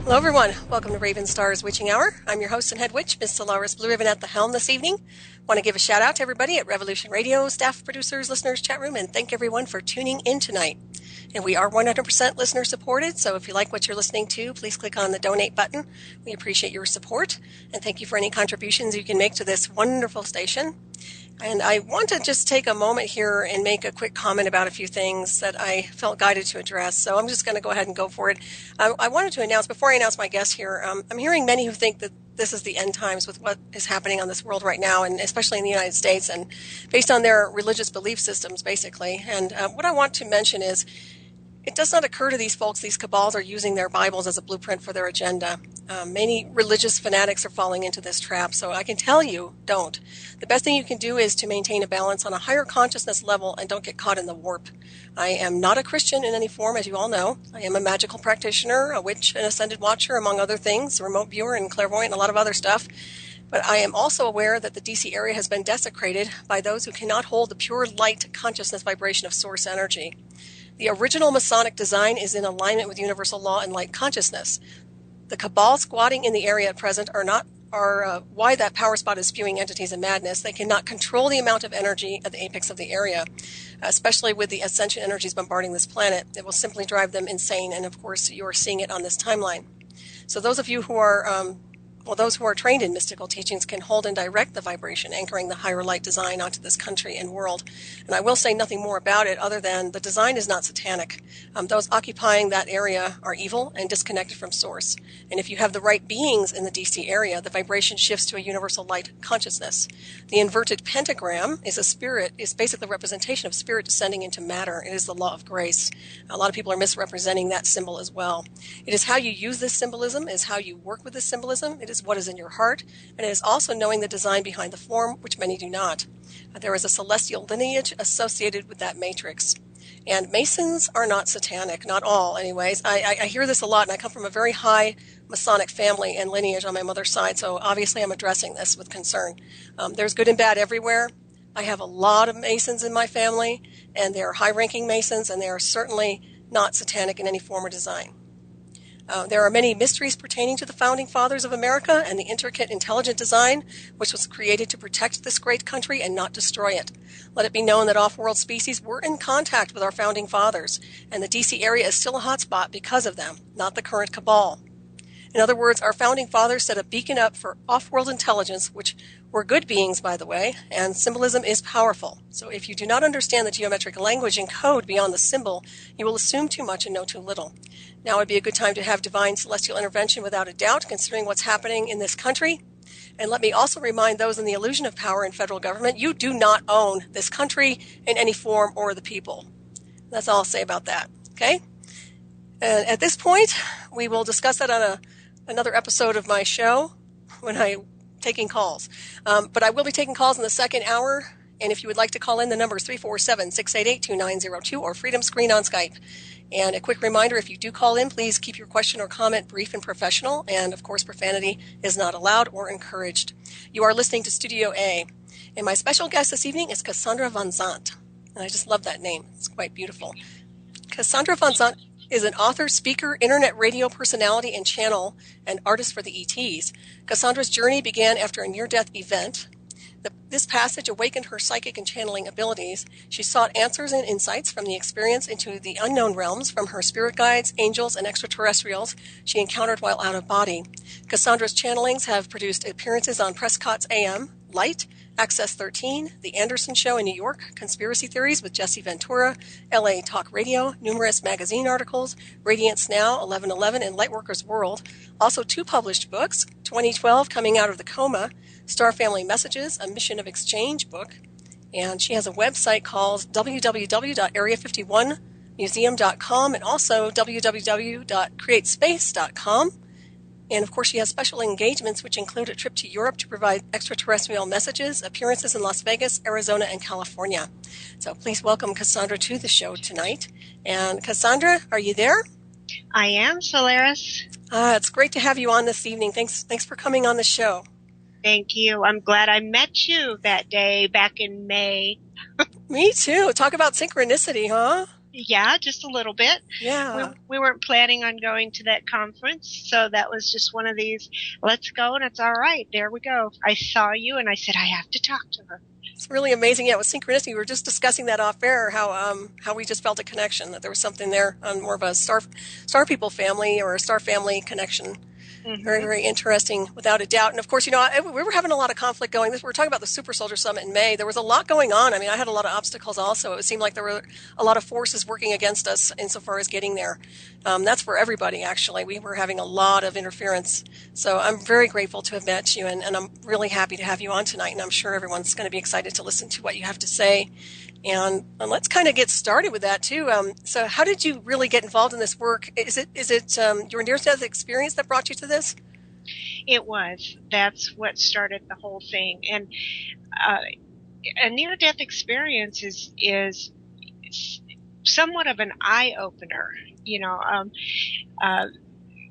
Hello everyone, welcome to Ravenstar's Witching Hour. I'm your host and head witch, Miss Solaris BlueRaven at the helm this evening. Want to give a shout out to everybody at Revolution Radio, staff, producers, listeners, chat room, and thank everyone for tuning in tonight. And we are 100% listener supported, so if you like what you're listening to, please click on the donate button. We appreciate your support, and thank you for any contributions you can make to this wonderful station. And I want to just take a moment here and make a quick comment about a few things that I felt guided to address. So I'm just going to go ahead and go for it. I wanted to announce, before I announce my guest here, I'm hearing many who think that this is the end times with what is happening on this world right now, and especially in the United States, and based on their religious belief systems, basically. And what I want to mention is, it does not occur to these folks, these cabals are using their Bibles as a blueprint for their agenda. Many religious fanatics are falling into this trap, so I can tell you, don't. The best thing you can do is to maintain a balance on a higher consciousness level and don't get caught in the warp. I am not a Christian in any form, as you all know. I am a magical practitioner, a witch, an ascended watcher, among other things, a remote viewer and clairvoyant, and a lot of other stuff. But I am also aware that the DC area has been desecrated by those who cannot hold the pure light consciousness vibration of source energy. The original Masonic design is in alignment with universal law and light consciousness. The cabal squatting in the area at present are why that power spot is spewing entities and madness. They cannot control the amount of energy at the apex of the area, especially with the ascension energies bombarding this planet. It will simply drive them insane, and of course you are seeing it on this timeline. So those of you who are those who are trained in mystical teachings can hold and direct the vibration, anchoring the higher light design onto this country and world. And I will say nothing more about it other than the design is not satanic. Those occupying that area are evil and disconnected from source. And if you have the right beings in the DC area, the vibration shifts to a universal light consciousness. The inverted pentagram is basically a representation of spirit descending into matter. It is the law of grace. A lot of people are misrepresenting that symbol as well. It is how you use this symbolism, is how you work with this symbolism. It is what is in your heart, and it is also knowing the design behind the form, which many do not. There is a celestial lineage associated with that matrix. And Masons are not satanic, not all anyways. I hear this a lot, and I come from a very high Masonic family and lineage on my mother's side, so obviously I'm addressing this with concern. There's good and bad everywhere. I have a lot of Masons in my family, and they are high-ranking Masons, and they are certainly not satanic in any form or design. There are many mysteries pertaining to the founding fathers of America and the intricate, intelligent design which was created to protect this great country and not destroy it. Let it be known that off-world species were in contact with our founding fathers, and the DC area is still a hotspot because of them, not the current cabal. In other words, our founding fathers set a beacon up for off-world intelligence, which were good beings, by the way, and symbolism is powerful. So if you do not understand the geometric language and code beyond the symbol, you will assume too much and know too little. Now would be a good time to have divine celestial intervention without a doubt, considering what's happening in this country. And let me also remind those in the illusion of power in federal government, you do not own this country in any form or the people. That's all I'll say about that, okay? And at this point, we will discuss that on another episode of my show when I'm taking calls. But I will be taking calls in the second hour, and if you would like to call in, the number is 347-688-2902 or Freedom Screen on Skype. And a quick reminder, if you do call in, please keep your question or comment brief and professional, and of course profanity is not allowed or encouraged. You are listening to Studio A, and my special guest this evening is Cassandra Vanzant, and I just love that name. It's quite beautiful. Cassandra Vanzant is an author, speaker, internet radio personality, and channel, and artist for the ETs. Cassandra's journey began after a near-death event. This passage awakened her psychic and channeling abilities. She sought answers and insights from the experience into the unknown realms from her spirit guides, angels, and extraterrestrials she encountered while out of body. Cassandra's channelings have produced appearances on Prescott's AM, Light, Access 13, The Anderson Show in New York, Conspiracy Theories with Jesse Ventura, LA Talk Radio, numerous magazine articles, Radiance Now, 1111, and LightworkersWorld. Also 2 published books, 2012, Coming Out of the Coma, Star Family Messages, A Mission of Exchange book. And she has a website called www.area51museum.com and also www.createspace.com. And, of course, she has special engagements, which include a trip to Europe to provide extraterrestrial messages, appearances in Las Vegas, Arizona, and California. So please welcome Cassandra to the show tonight. And, Cassandra, are you there? I am, Solaris. It's great to have you on this evening. Thanks for coming on the show. Thank you. I'm glad I met you that day back in May. Me too. Talk about synchronicity, huh? Yeah, just a little bit. Yeah. We weren't planning on going to that conference, so that was just one of these, let's go, and it's all right. There we go. I saw you, and I said, I have to talk to her. It's really amazing. Yeah, with synchronicity, we were just discussing that off air. How we just felt a connection, that there was something there on more of a star people family or a star family connection. Very, Mm-hmm. very interesting, without a doubt. And of course, we were having a lot of conflict going. We were talking about the Super Soldier Summit in May. There was a lot going on. I mean, I had a lot of obstacles also. It seemed like there were a lot of forces working against us insofar as getting there. That's for everybody, actually. We were having a lot of interference. So I'm very grateful to have met you, and I'm really happy to have you on tonight. And I'm sure everyone's going to be excited to listen to what you have to say. And let's kind of get started with that too. So, how did you really get involved in this work? Is it your near-death experience that brought you to this? It was. That's what started the whole thing. And a near-death experience is somewhat of an eye-opener. You know, uh,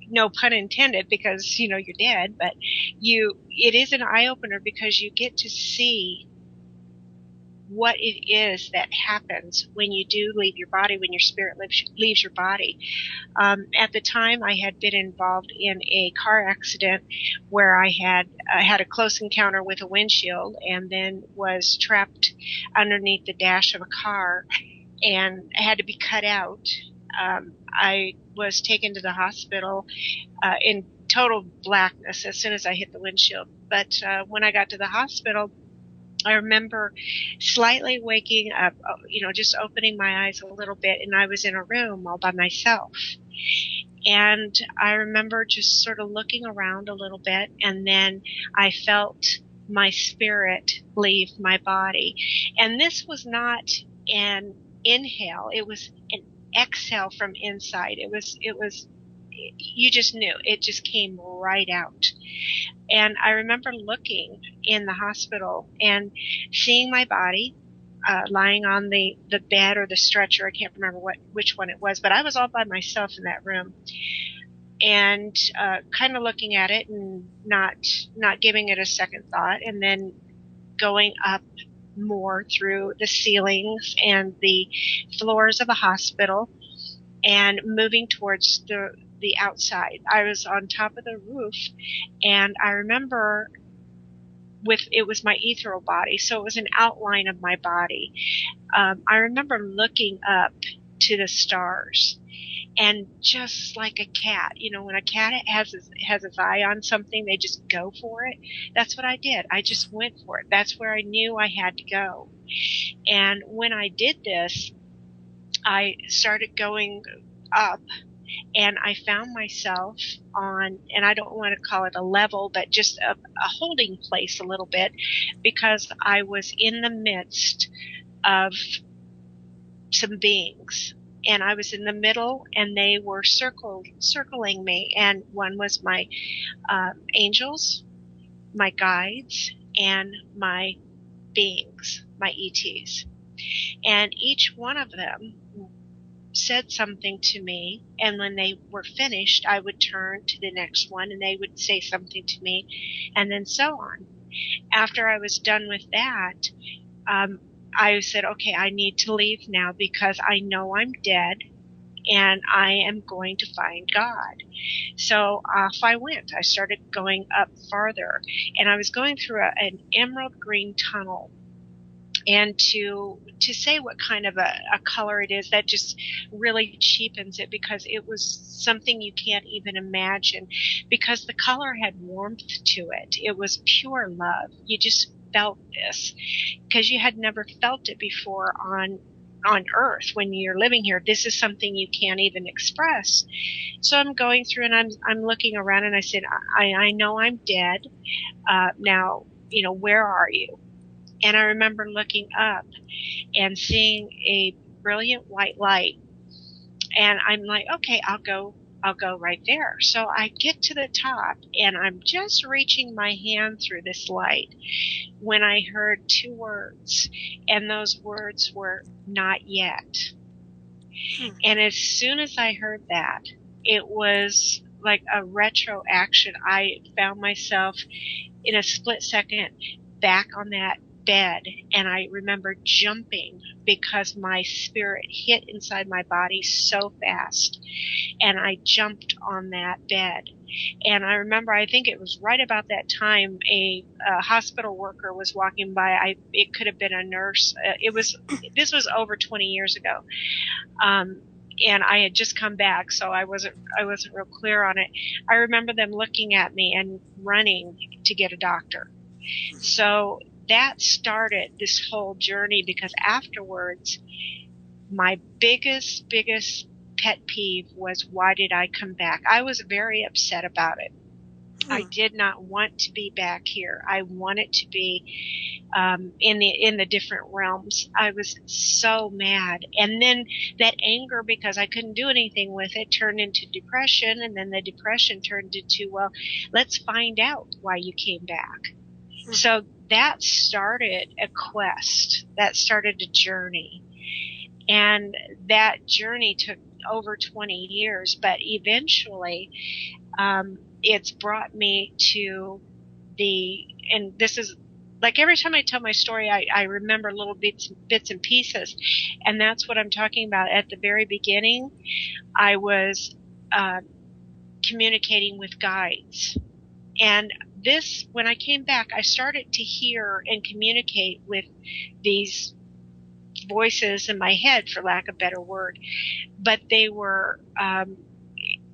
no pun intended, because you're dead. But it is an eye-opener because you get to see what it is that happens when you do leave your body, when your spirit leaves your body. At the time, I had been involved in a car accident where I had a close encounter with a windshield, and then was trapped underneath the dash of a car and had to be cut out. I was taken to the hospital in total blackness as soon as I hit the windshield. But when I got to the hospital, I remember slightly waking up, just opening my eyes a little bit, and I was in a room all by myself. And I remember just sort of looking around a little bit, and then I felt my spirit leave my body. And this was not an inhale, it was an exhale from inside. It was, you just knew, it just came right out. And I remember looking in the hospital and seeing my body lying on the bed or the stretcher. I can't remember which one it was, but I was all by myself in that room, and kind of looking at it and not giving it a second thought, and then going up more through the ceilings and the floors of the hospital and moving towards the outside. I was on top of the roof, and I remember it was my ethereal body, so it was an outline of my body. I remember looking up to the stars, and just like a cat, when a cat has its eye on something, they just go for it. That's what I did. I just went for it. That's where I knew I had to go. And when I did this, I started going up, and I found myself on, and I don't want to call it a level, but just a holding place a little bit, because I was in the midst of some beings, and I was in the middle, and they were circling me, and one was my angels, my guides, and my beings, my ETs. And each one of them said something to me, and when they were finished, I would turn to the next one, and they would say something to me, and then so on. After I was done with that, I said, okay, I need to leave now, because I know I'm dead, and I am going to find God. So off I went. I started going up farther, and I was going through an emerald green tunnel. And to say what kind of a color it is, that just really cheapens it, because it was something you can't even imagine, because the color had warmth to it. It was pure love. You just felt this, because you had never felt it before on Earth when you're living here. This is something you can't even express. So I'm going through, and I'm looking around, and I said, I know I'm dead. Now, where are you? And I remember looking up and seeing a brilliant white light. And I'm like, okay, I'll go right there. So I get to the top, and I'm just reaching my hand through this light when I heard two words, and those words were not yet. And as soon as I heard that, it was like a retro action. I found myself in a split second back on that bed, and I remember jumping because my spirit hit inside my body so fast, and I jumped on that bed. And I remember, I think it was right about that time, a hospital worker was walking by. It could have been a nurse. This was over 20 years ago. And I had just come back, so I wasn't real clear on it. I remember them looking at me and running to get a doctor. So that started this whole journey, because afterwards, my biggest pet peeve was, why did I come back? I was very upset about it. I did not want to be back here. I wanted to be in the different realms. I was so mad. And then that anger, because I couldn't do anything with it, turned into depression. And then the depression turned into, well, let's find out why you came back. So that started a quest. That started a journey. And that journey took over 20 years, but eventually it's brought me to and this is like every time I tell my story, I remember little bits and pieces, and that's what I'm talking about. At the very beginning, I was communicating with guides, and when I came back, I started to hear and communicate with these voices in my head, for lack of a better word, but they were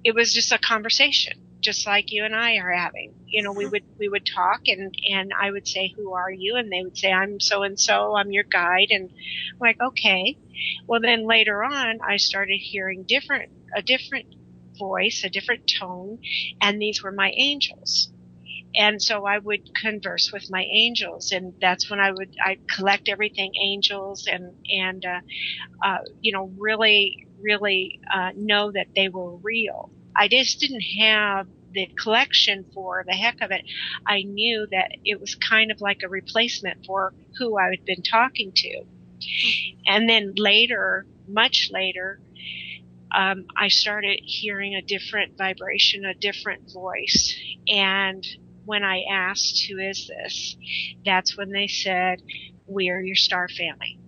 it was just a conversation, just like you and I are having. We would talk, and I would say, who are you? And they would say, I'm so and so, I'm your guide. And I'm like, okay. Well, then later on, I started hearing a different voice, a different tone, and these were my angels. And so I would converse with my angels, and that's when I'd collect everything angels, and really know that they were real. I just didn't have the collection for the heck of it. I knew that it was kind of like a replacement for who I had been talking to. And then later, much later, I started hearing a different vibration, a different voice. And when I asked, who is this? That's when they said, we are your star family.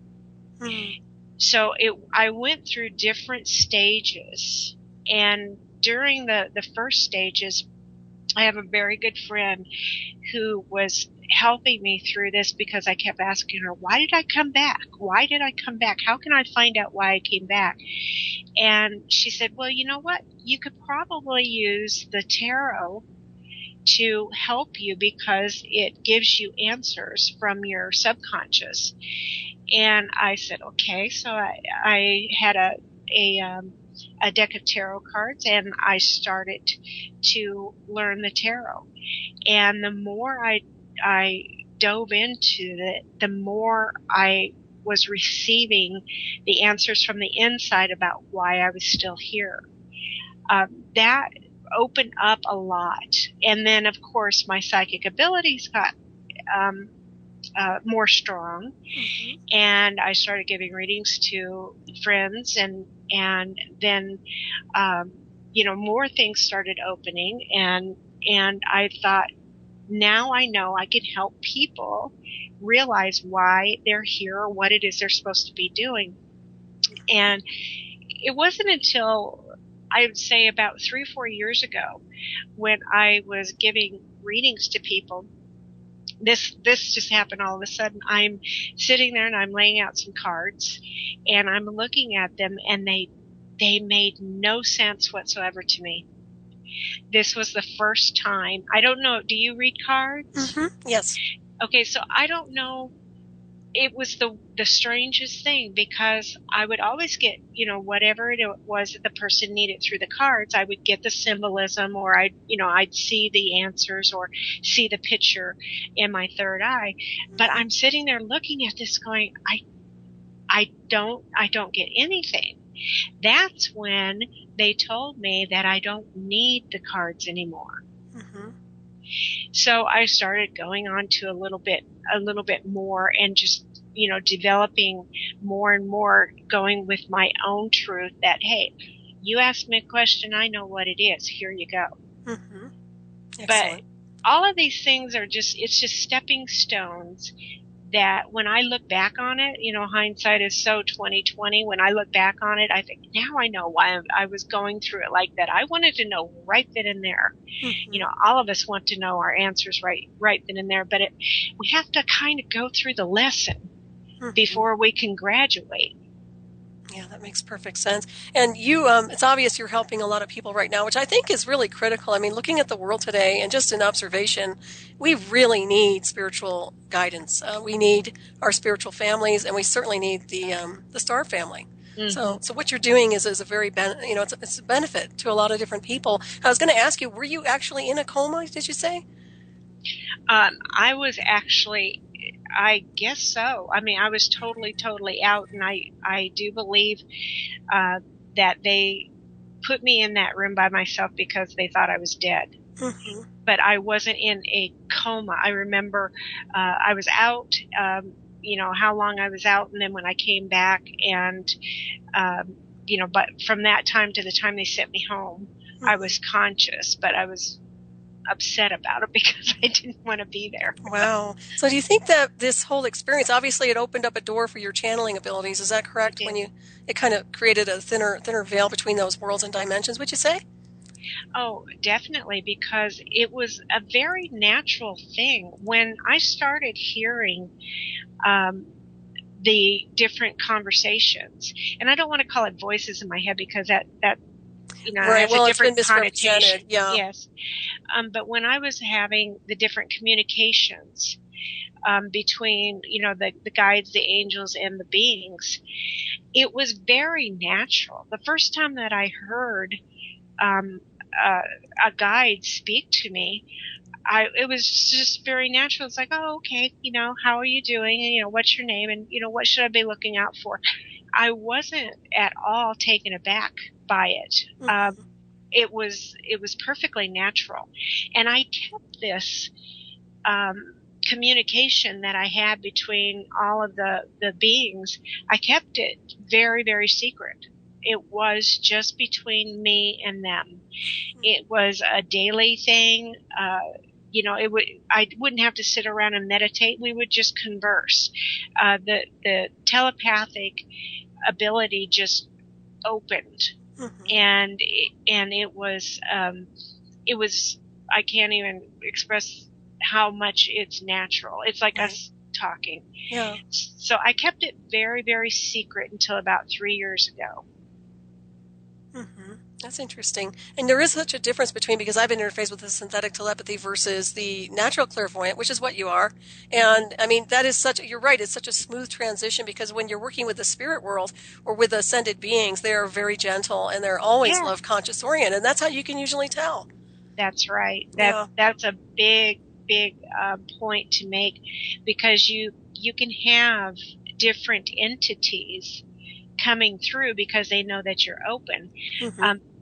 So I went through different stages, and during the first stages, I have a very good friend who was helping me through this, because I kept asking her, why did I come back? Why did I come back? How can I find out why I came back? And she said, well, you know what? You could probably use the tarot to help you, because it gives you answers from your subconscious. And I said, okay. So I had a deck of tarot cards, and I started to learn the tarot. And the more I dove into it, the more I was receiving the answers from the inside about why I was still here. That opened up a lot. And then, of course, my psychic abilities got more strong, and I started giving readings to friends, and then more things started opening, and I thought, now I know I can help people realize why they're here, or what it is they're supposed to be doing. And it wasn't until, I would say, about 3 or 4 years ago, when I was giving readings to people, this just happened all of a sudden. I'm sitting there and I'm laying out some cards, and I'm looking at them, and they made no sense whatsoever to me. This was the first time. I don't know. Do you read cards? Yes. Okay, so I don't know. It was the strangest thing, because I would always get, whatever it was that the person needed through the cards, I would get the symbolism, or I'd see the answers, or see the picture in my third eye. But I'm sitting there looking at this going, I don't get anything. That's when they told me that I don't need the cards anymore. So I started going on to a little bit more, and just, developing more and more, going with my own truth that, hey, you asked me a question, I know what it is. Here you go. Excellent. But all of these things are it's just stepping stones that when I look back on it, hindsight is so 2020. When I look back on it, I think now I know why I was going through it like that. I wanted to know right then and there. Mm-hmm. All of us want to know our answers right then and there, but we have to kind of go through the lesson before we can graduate. Yeah, that makes perfect sense. And you, it's obvious you're helping a lot of people right now, which I think is really critical. I mean, looking at the world today and just an observation, we really need spiritual guidance. We need our spiritual families, and we certainly need the star family. Mm-hmm. So what you're doing is a very, it's a benefit to a lot of different people. I was going to ask you, were you actually in a coma, did you say? I was actually, I guess so. I mean, I was totally out, and I do believe that they put me in that room by myself because they thought I was dead. Mm-hmm. But I wasn't in a coma. I remember I was out, how long I was out, and then when I came back, and, but from that time to the time they sent me home, I was conscious, but I was upset about it because I didn't want to be there. Wow. So do you think that this whole experience, obviously it opened up a door for your channeling abilities, is that correct? It kind of created a thinner veil between those worlds and dimensions, would you say? Oh, definitely, because it was a very natural thing. When I started hearing the different conversations, and I don't want to call it voices in my head because that right. has Well, a different it's been connotation. misrepresented. Yeah. Yes. But when I was having the different communications between, the guides, the angels, and the beings, it was very natural. The first time that I heard a guide speak to me, it was just very natural. It's like, oh, okay, how are you doing? And, what's your name? And, what should I be looking out for? I wasn't at all taken aback by it. Mm-hmm. It was perfectly natural. And I kept this communication that I had between all of the beings. I kept it very, very secret. It was just between me and them. It was a daily thing. I wouldn't have to sit around and meditate. We would just converse. The telepathic ability just opened, and it was I can't even express how much it's natural. It's like us talking. Yeah. So I kept it very, very secret until about 3 years ago. Mm-hmm. That's interesting. And there is such a difference between, because I've been interfaced with the synthetic telepathy versus the natural clairvoyant, which is what you are. And I mean, that is you're right, it's such a smooth transition, because when you're working with the spirit world or with ascended beings, they are very gentle and they're always love conscious oriented. And that's how you can usually tell. That's right. That's a big point to make, because you can have different entities coming through because they know that you're open.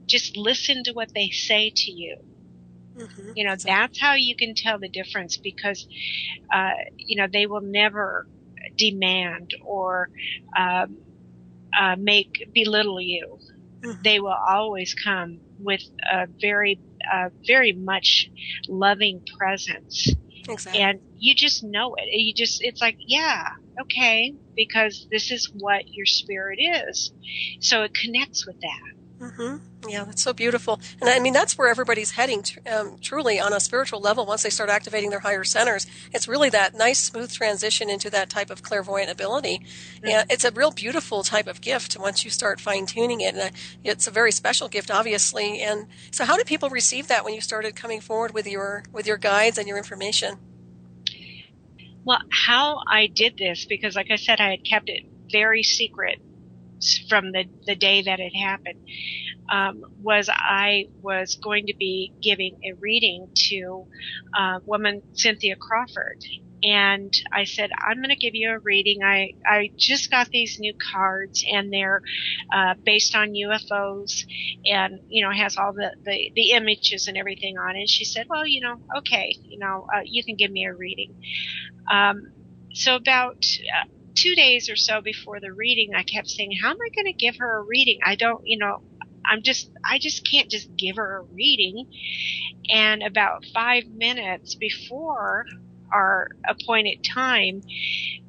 Just listen to what they say to you. That's how you can tell the difference, because they will never demand or belittle you. They will always come with a very much loving presence. Exactly. And you just know it. It's like, yeah, okay, because this is what your spirit is. So it connects with that. Yeah, that's so beautiful. And I mean, that's where everybody's heading, truly, on a spiritual level. Once they start activating their higher centers, it's really that nice, smooth transition into that type of clairvoyant ability. And it's a real beautiful type of gift once you start fine-tuning it. And it's a very special gift, obviously. And so how did people receive that when you started coming forward with your guides and your information? Well, how I did this, because like I said, I had kept it very secret from the day that it happened, was I was going to be giving a reading to a woman, Cynthia Crawford. And I said, I'm going to give you a reading. I just got these new cards, and they're based on UFOs, and, has all the images and everything on it. And she said, well, okay, you can give me a reading. So about 2 days or so before the reading, I kept saying, how am I going to give her a reading? I don't, I just can't just give her a reading. And about 5 minutes before our appointed time,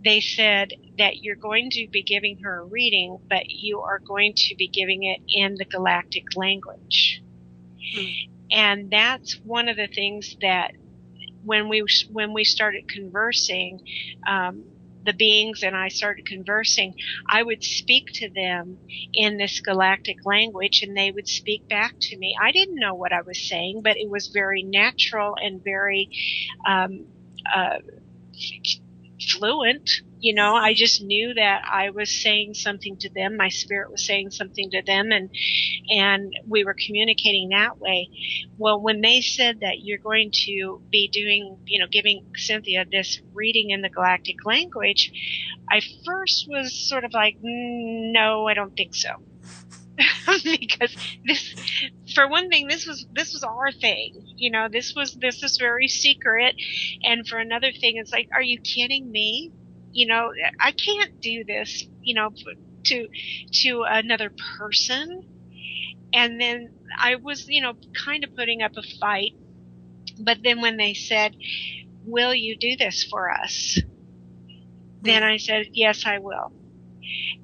they said that you're going to be giving her a reading, but you are going to be giving it in the galactic language. And that's one of the things that when we started conversing, the beings and I started conversing, I would speak to them in this galactic language, and they would speak back to me. I didn't know what I was saying, but it was very natural and very fluent. You know, I just knew that I was saying something to them. My spirit was saying something to them, and we were communicating that way. Well, when they said that you're going to be doing, giving Cynthia this reading in the galactic language, I first was sort of like, no, I don't think so. Because for one thing, this was our thing. This is very secret. And for another thing, it's like, are you kidding me? I can't do this, to another person. And then I was, kind of putting up a fight. But then when they said, will you do this for us? Then I said, yes, I will.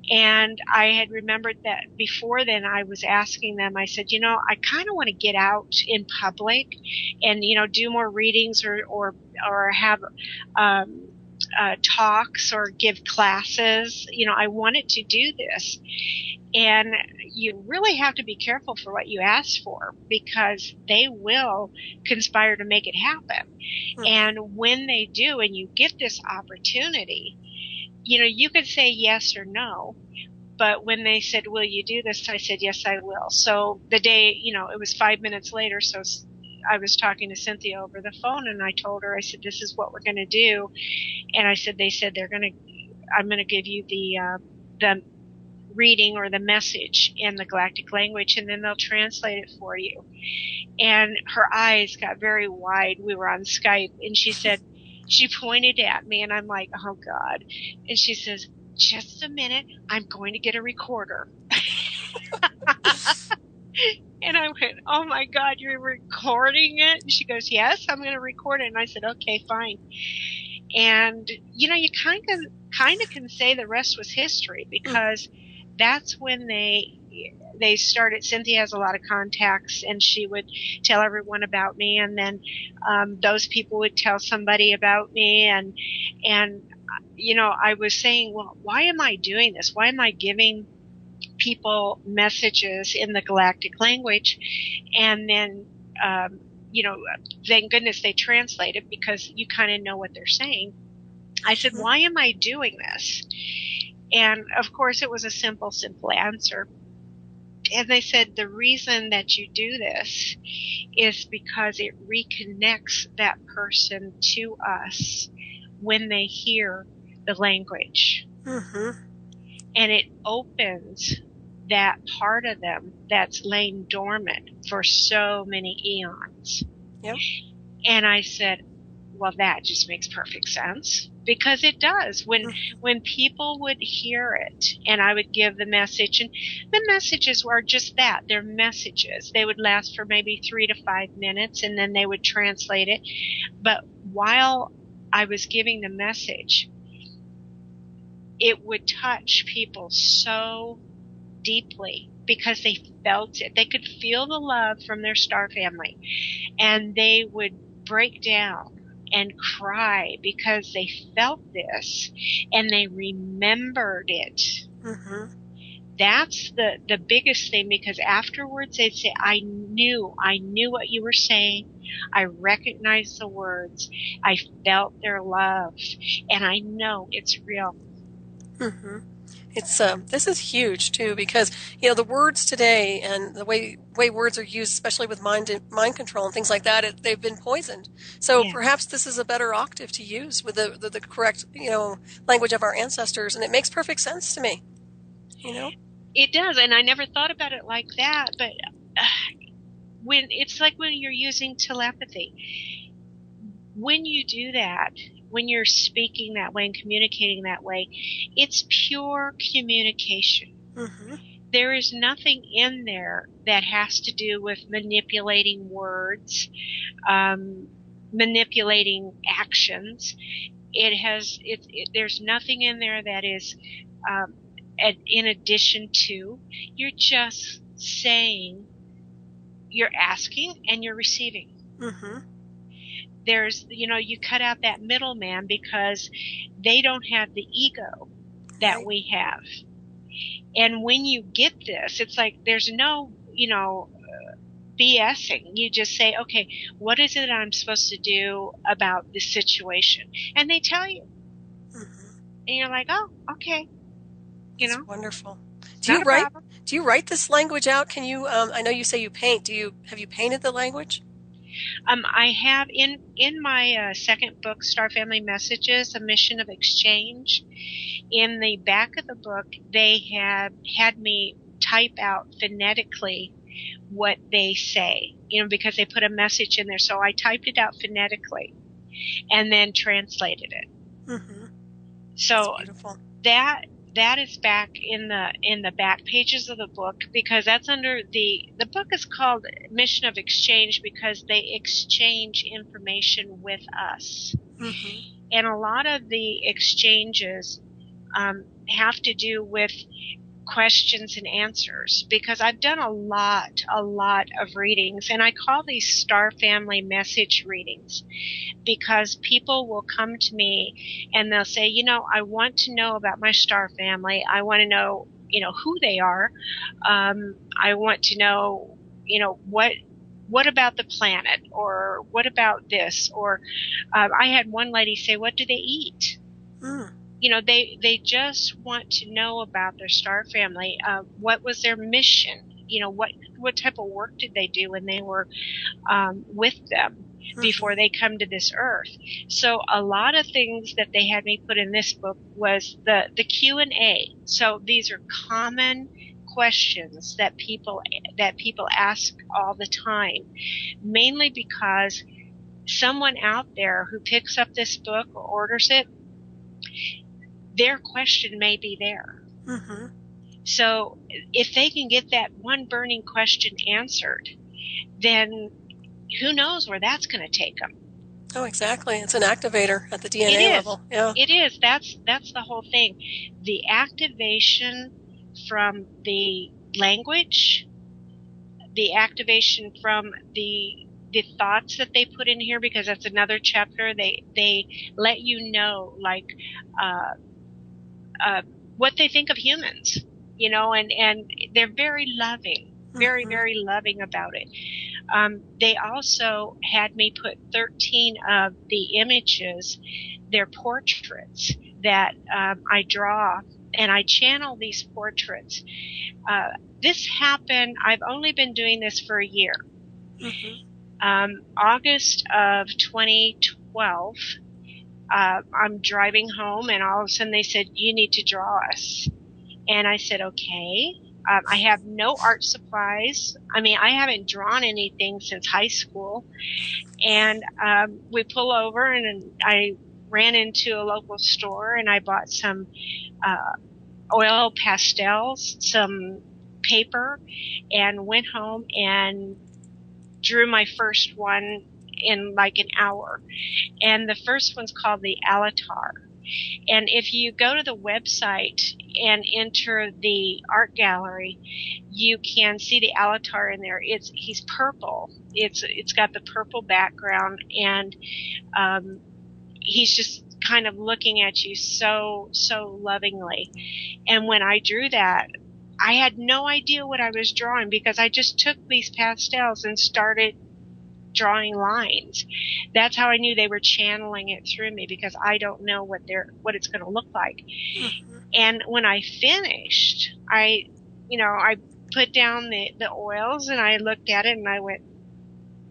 And I had remembered that before then I was asking them, I said, I kind of want to get out in public and, do more readings or have, talks or give classes. I wanted to do this. And you really have to be careful for what you ask for, because they will conspire to make it happen. And when they do, and you get this opportunity, you could say yes or no. But when they said, will you do this? I said, yes, I will. So the day, it was 5 minutes later. So I was talking to Cynthia over the phone, and I told her, I said, this is what we're going to do. And I said, they said I'm going to give you the reading or the message in the galactic language, and then they'll translate it for you. And her eyes got very wide. We were on Skype, and she said, she pointed at me, and I'm like, oh God. And she says, just a minute, I'm going to get a recorder. And I went, oh my God, you're recording it? And she goes, yes, I'm going to record it. And I said, okay, fine. And, you kind of can say the rest was history, because that's when they started. Cynthia has a lot of contacts, and she would tell everyone about me, and then those people would tell somebody about me, and I was saying, well, why am I doing this? Why am I giving people messages in the galactic language? And then thank goodness they translate it, because you kind of know what they're saying. I said, why am I doing this? And of course it was a simple answer. And they said, the reason that you do this is because it reconnects that person to us when they hear the language. And it opens that part of them that's laying dormant for so many eons. Yep. And I said, well, that just makes perfect sense, because it does. When people would hear it, and I would give the message, and the messages were just that. They're messages. They would last for maybe 3 to 5 minutes, and then they would translate it. But while I was giving the message, it would touch people so deeply, because they felt it. They could feel the love from their star family, and they would break down and cry because they felt this and they remembered it. That's the biggest thing, because afterwards they'd say, I knew what you were saying. I recognized the words. I felt their love, and I know it's real. It's this is huge too, because the words today and the way words are used, especially with mind control and things like that, they've been poisoned. So perhaps this is a better octave to use with the correct language of our ancestors, and it makes perfect sense to me. It does, and I never thought about it like that. But when you're using telepathy, when you do that, when you're speaking that way and communicating that way, it's pure communication. There is nothing in there that has to do with manipulating words, manipulating actions. There's nothing in there that is in addition to. You're just saying, you're asking and you're receiving. Mm-hmm. You cut out that middleman because they don't have the ego that we have. And when you get this, it's like there's no, BSing. You just say, okay, what is it I'm supposed to do about this situation? And they tell you. Mm-hmm. And you're like, oh, okay. That's wonderful. Do you write this language out? Can you, I know you say you paint. Have you painted the language? I have in my second book, Star Family Messages, A Mission of Exchange. In the back of the book, they have had me type out phonetically what they say, because they put a message in there. So I typed it out phonetically and then translated it. Mm-hmm. So that's beautiful. That is back in the back pages of the book, because that's under the book is called Mission of Exchange because they exchange information with us. Mm-hmm. And a lot of the exchanges have to do with questions and answers, because I've done a lot of readings, and I call these Star Family message readings, because people will come to me and they'll say, I want to know about my star family. I want to know, who they are. I want to know, what about the planet, or what about this? Or I had one lady say, what do they eat? Mm. They just want to know about their star family. What was their mission? What type of work did they do when they were with them before they come to this earth? So a lot of things that they had me put in this book was the Q&A. So these are common questions that people ask all the time, mainly because someone out there who picks up this book or orders it, their question may be there. Mm-hmm. So if they can get that one burning question answered, then who knows where that's going to take them. Oh, exactly. It's an activator at the DNA level. Yeah. It is. That's the whole thing. The activation from the language, the activation from the thoughts that they put in here, because that's another chapter. They let you know, like, what they think of humans, and they're very loving, very, very loving about it. They also had me put 13 of the images, their portraits that I draw, and I channel these portraits. This happened, I've only been doing this for a year. Mm-hmm. August of 2012, I'm driving home, and all of a sudden they said, you need to draw us. And I said, okay. I have no art supplies. I mean, I haven't drawn anything since high school. And we pull over, and I ran into a local store, and I bought some oil pastels, some paper, and went home and drew my first one in like an hour. And the first one's called the Alatar. And if you go to the website and enter the art gallery, you can see the Alatar in there. He's purple. It's got the purple background, and he's just kind of looking at you so lovingly. And when I drew that, I had no idea what I was drawing, because I just took these pastels and started drawing lines. That's how I knew they were channeling it through me, because I don't know what it's going to look like. Mm-hmm. And when I finished, I put down the oils, and I looked at it, and I went,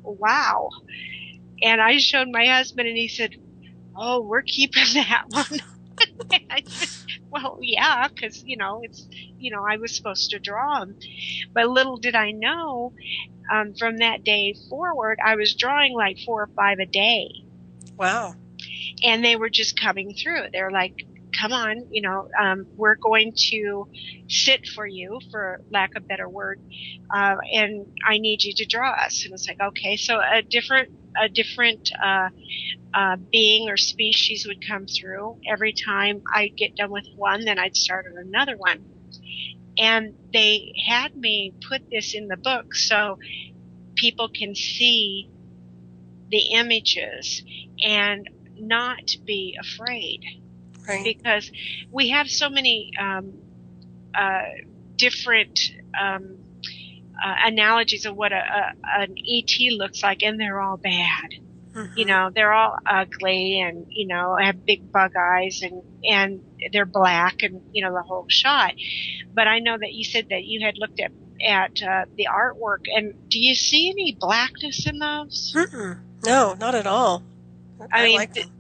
wow. And I showed my husband, and he said, oh, we're keeping that one. I said, well, yeah, because I was supposed to draw them. But little did I know, from that day forward, I was drawing like 4 or 5 a day. Wow. And they were just coming through. They're like, come on, we're going to sit for you, for lack of a better word, and I need you to draw us. And it's like, okay. So a different a different being or species would come through. Every time I'd get done with one, then I'd start on another one. And they had me put this in the book so people can see the images and not be afraid. Right. Because we have so many different analogies of what an ET looks like, and they're all bad. Mm-hmm. You know, they're all ugly and, you know, have big bug eyes and they're black and, you know, the whole shot. But I know that you said that you had looked at the artwork, and do you see any blackness in those? Mm-mm. No, not at all. I mean, like them.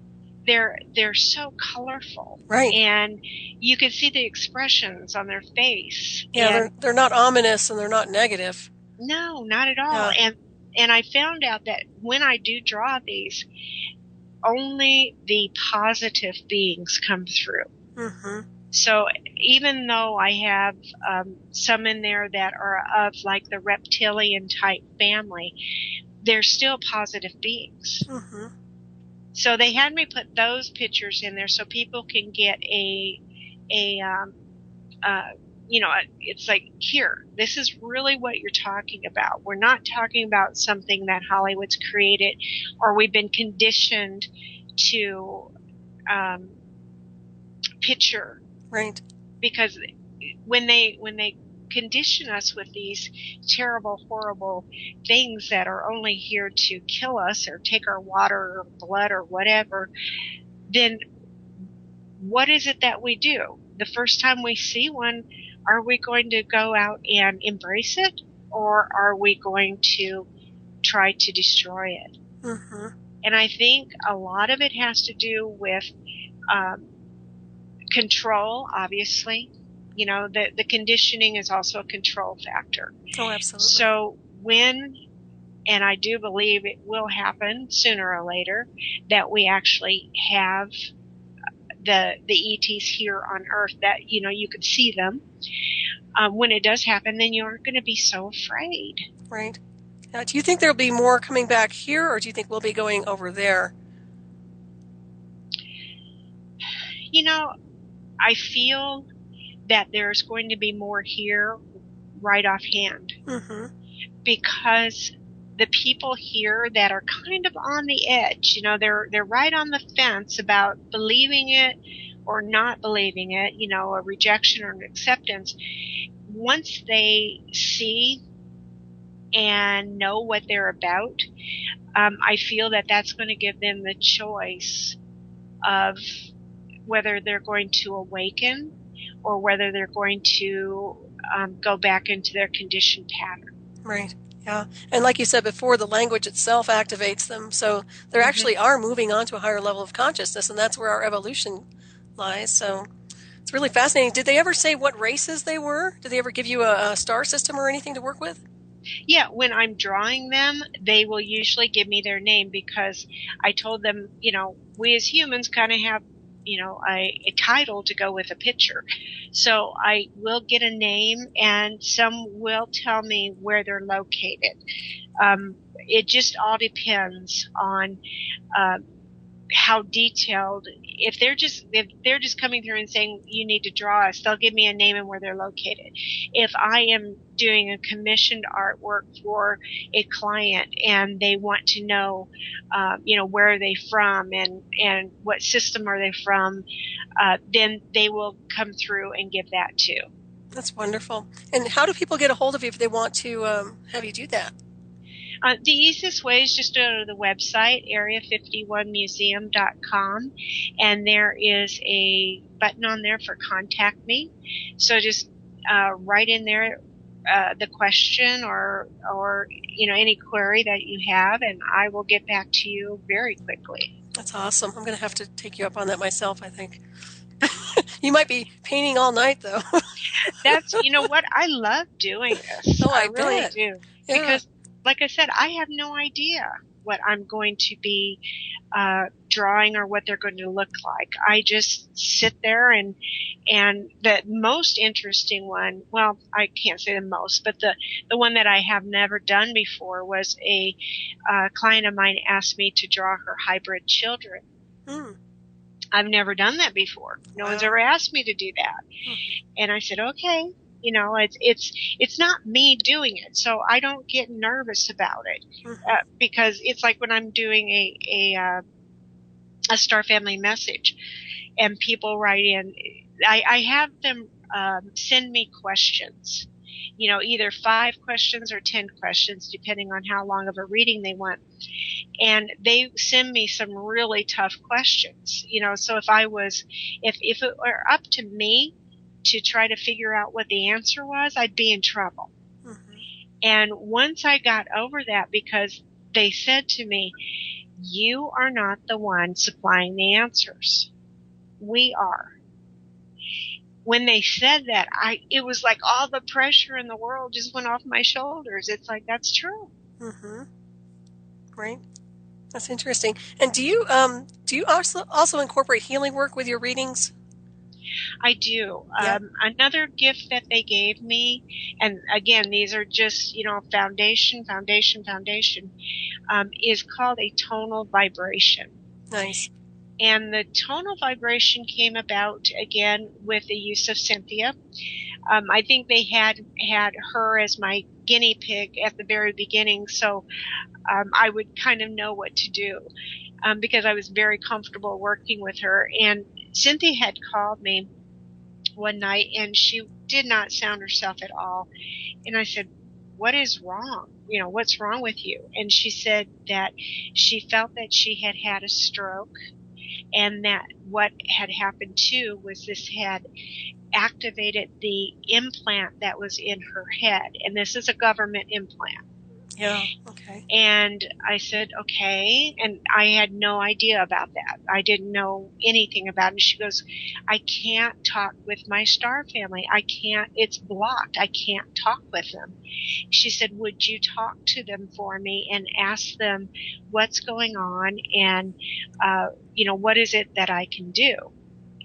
They're so colorful. Right. And you can see the expressions on their face. Yeah, they're not ominous and they're not negative. No, not at all. Yeah. And I found out that when I do draw these, only the positive beings come through. Mm-hmm. So even though I have some in there that are of like the reptilian type family, they're still positive beings. Mm-hmm. So they had me put those pictures in there so people can get you know, it's like, here, this is really what you're talking about. We're not talking about something that Hollywood's created or we've been conditioned to picture. Right. Because when they condition us with these terrible, horrible things that are only here to kill us or take our water or blood or whatever, then what is it that we do? The first time we see one, are we going to go out and embrace it, or are we going to try to destroy it? Mm-hmm. And I think a lot of it has to do with control, obviously. You know, the conditioning is also a control factor. Oh, absolutely. So and I do believe it will happen sooner or later, that we actually have the ETs here on Earth, that, you know, you could see them. When it does happen, then you aren't going to be so afraid. Right. Do you think there'll be more coming back here, or do you think we'll be going over there? You know, I feel that there's going to be more here right offhand. Mm-hmm. Because the people here that are kind of on the edge, you know, they're right on the fence about believing it or not believing it, you know, a rejection or an acceptance. Once they see and know what they're about, I feel that that's going to give them the choice of whether they're going to awaken or whether they're going to go back into their conditioned pattern. Right. Yeah. And like you said before, the language itself activates them. So they actually are moving on to a higher level of consciousness, and that's where our evolution lies. So it's really fascinating. Did they ever say what races they were? Did they ever give you a star system or anything to work with? Yeah, when I'm drawing them, they will usually give me their name, because I told them, you know, we as humans kind of have, you know, a title to go with a picture. So I will get a name, and some will tell me where they're located. It just all depends on how detailed. If they're just coming through and saying you need to draw us, they'll give me a name and where they're located. If I am doing a commissioned artwork for a client and they want to know, you know, where are they from and what system are they from, then they will come through and give that too. That's wonderful. And how do people get a hold of you if they want to have you do that? The easiest way is just to go to the website, area51museum.com, and there is a button on there for contact me. So just write in there the question or you know, any query that you have, and I will get back to you very quickly. That's awesome. I'm going to have to take you up on that myself, I think. You might be painting all night, though. That's, you know what, I love doing this. Oh, I really bet. do. Yeah. Because, like I said, I have no idea what I'm going to be drawing or what they're going to look like. I just sit there and the most interesting one, well, I can't say the most, but the one that I have never done before was a client of mine asked me to draw her hybrid children. Mm. I've never done that before. No Wow. one's ever asked me to do that. Mm-hmm. And I said, okay. You know, it's not me doing it, so I don't get nervous about it. Mm-hmm. Because it's like when I'm doing a Star Family message, and people write in. I have them send me questions. You know, either 5 questions or 10 questions, depending on how long of a reading they want. And they send me some really tough questions. You know, so if it were up to me to try to figure out what the answer was, I'd be in trouble. Mm-hmm. And once I got over that, because they said to me, you are not the one supplying the answers. We are. When they said that, it was like all the pressure in the world just went off my shoulders. It's like, that's true. Mm-hmm. Right. That's interesting. And do you also incorporate healing work with your readings? I do. Yeah. Another gift that they gave me, and again, these are just, you know, foundation, is called a tonal vibration. Nice. And the tonal vibration came about, again, with the use of Cynthia. I think they had her as my guinea pig at the very beginning, so I would kind of know what to do because I was very comfortable working with her. And Cynthia had called me one night, and she did not sound herself at all. And I said, what is wrong? You know, what's wrong with you? And she said that she felt that she had had a stroke, and that what had happened too was this had activated the implant that was in her head. And this is a government implant. Yeah. Okay. And I said, okay. And I had no idea about that. I didn't know anything about it. And she goes, I can't talk with my star family. I can't, it's blocked. I can't talk with them. She said, would you talk to them for me and ask them what's going on and, you know, what is it that I can do?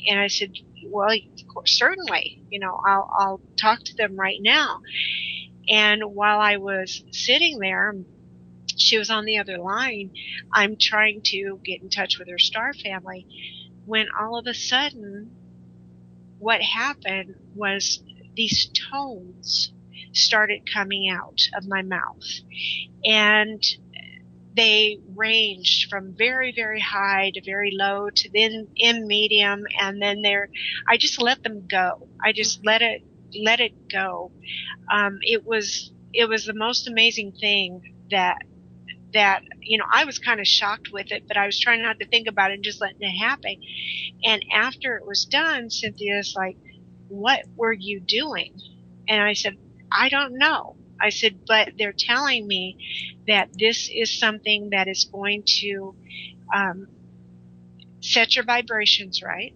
And I said, well, of course, certainly, you know, I'll talk to them right now. And while I was sitting there, she was on the other line. I'm trying to get in touch with her star family when all of a sudden what happened was these tones started coming out of my mouth. And they ranged from very, very high to very low to then in medium. And then I just let them go. I just let it go. It was the most amazing thing that, you know, I was kind of shocked with it, but I was trying not to think about it and just letting it happen. And after it was done, Cynthia's like, what were you doing? And I said, I don't know. I said, but they're telling me that this is something that is going to set your vibrations right.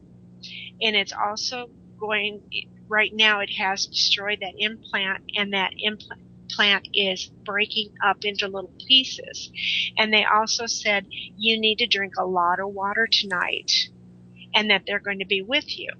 And it's also going, right now it has destroyed that implant, and that implant is breaking up into little pieces. And they also said, you need to drink a lot of water tonight, and that they're going to be with you.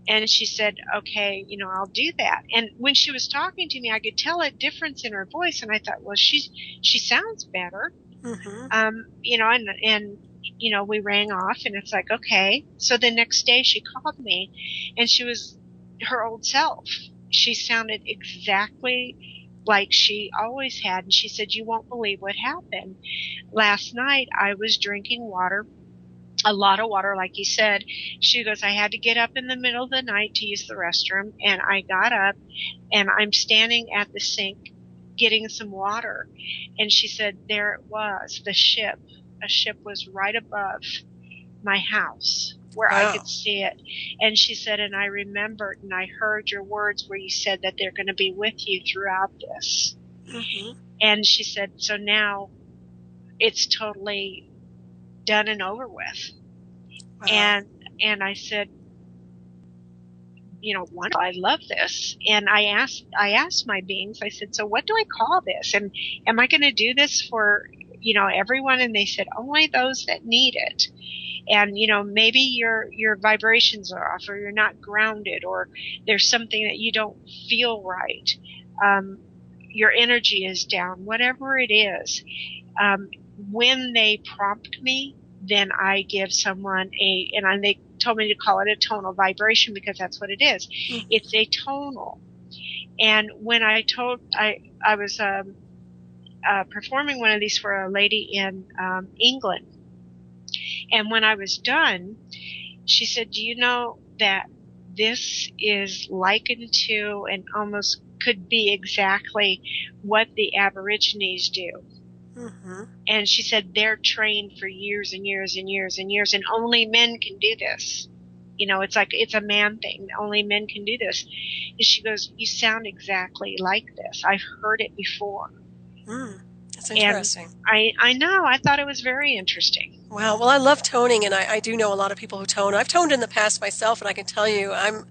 And she said, okay, you know, I'll do that. And when she was talking to me, I could tell a difference in her voice. And I thought, well, she sounds better. Mm-hmm. You know, and, you know, we rang off, and it's like, okay. So the next day she called me, and she was her old self. She sounded exactly like she always had. And she said, you won't believe what happened. Last night I was drinking water, a lot of water, like you said. She goes, I had to get up in the middle of the night to use the restroom, and I got up, and I'm standing at the sink getting some water. And she said, there it was, a ship was right above my house where Wow. I could see it. And she said, and I remembered, and I heard your words where you said that they're going to be with you throughout this. Mm-hmm. And she said, so now it's totally done and over with. Wow. And I said, you know, wonderful, I love this. And I asked my beings, I said, so what do I call this? And am I going to do this for everyone, and they said only those that need it. And, maybe your vibrations are off, or you're not grounded, or there's something that you don't feel right. Your energy is down, whatever it is. When they prompt me, then I give someone and they told me to call it a tonal vibration, because that's what it is. Mm-hmm. It's a tonal. And when I was performing one of these for a lady in England, and when I was done, she said, do you know that this is likened to and almost could be exactly what the Aborigines do? Mm-hmm. And she said they're trained for years and years and years and years, and only men can do this. It's like it's a man thing. Only men can do this. And she goes, you sound exactly like this. I've heard it before. That's interesting. And I know. I thought it was very interesting. Wow. Well, I love toning, and I do know a lot of people who tone. I've toned in the past myself, and I can tell you I'm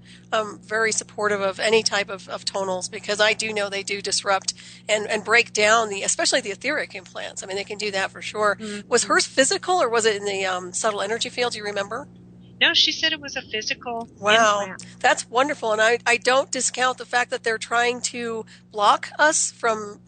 very supportive of any type of tonals, because I do know they do disrupt and break down especially the etheric implants. I mean, they can do that for sure. Mm-hmm. Was hers physical, or was it in the subtle energy field? Do you remember? No, she said it was a physical implant. That's wonderful. And I don't discount the fact that they're trying to block us from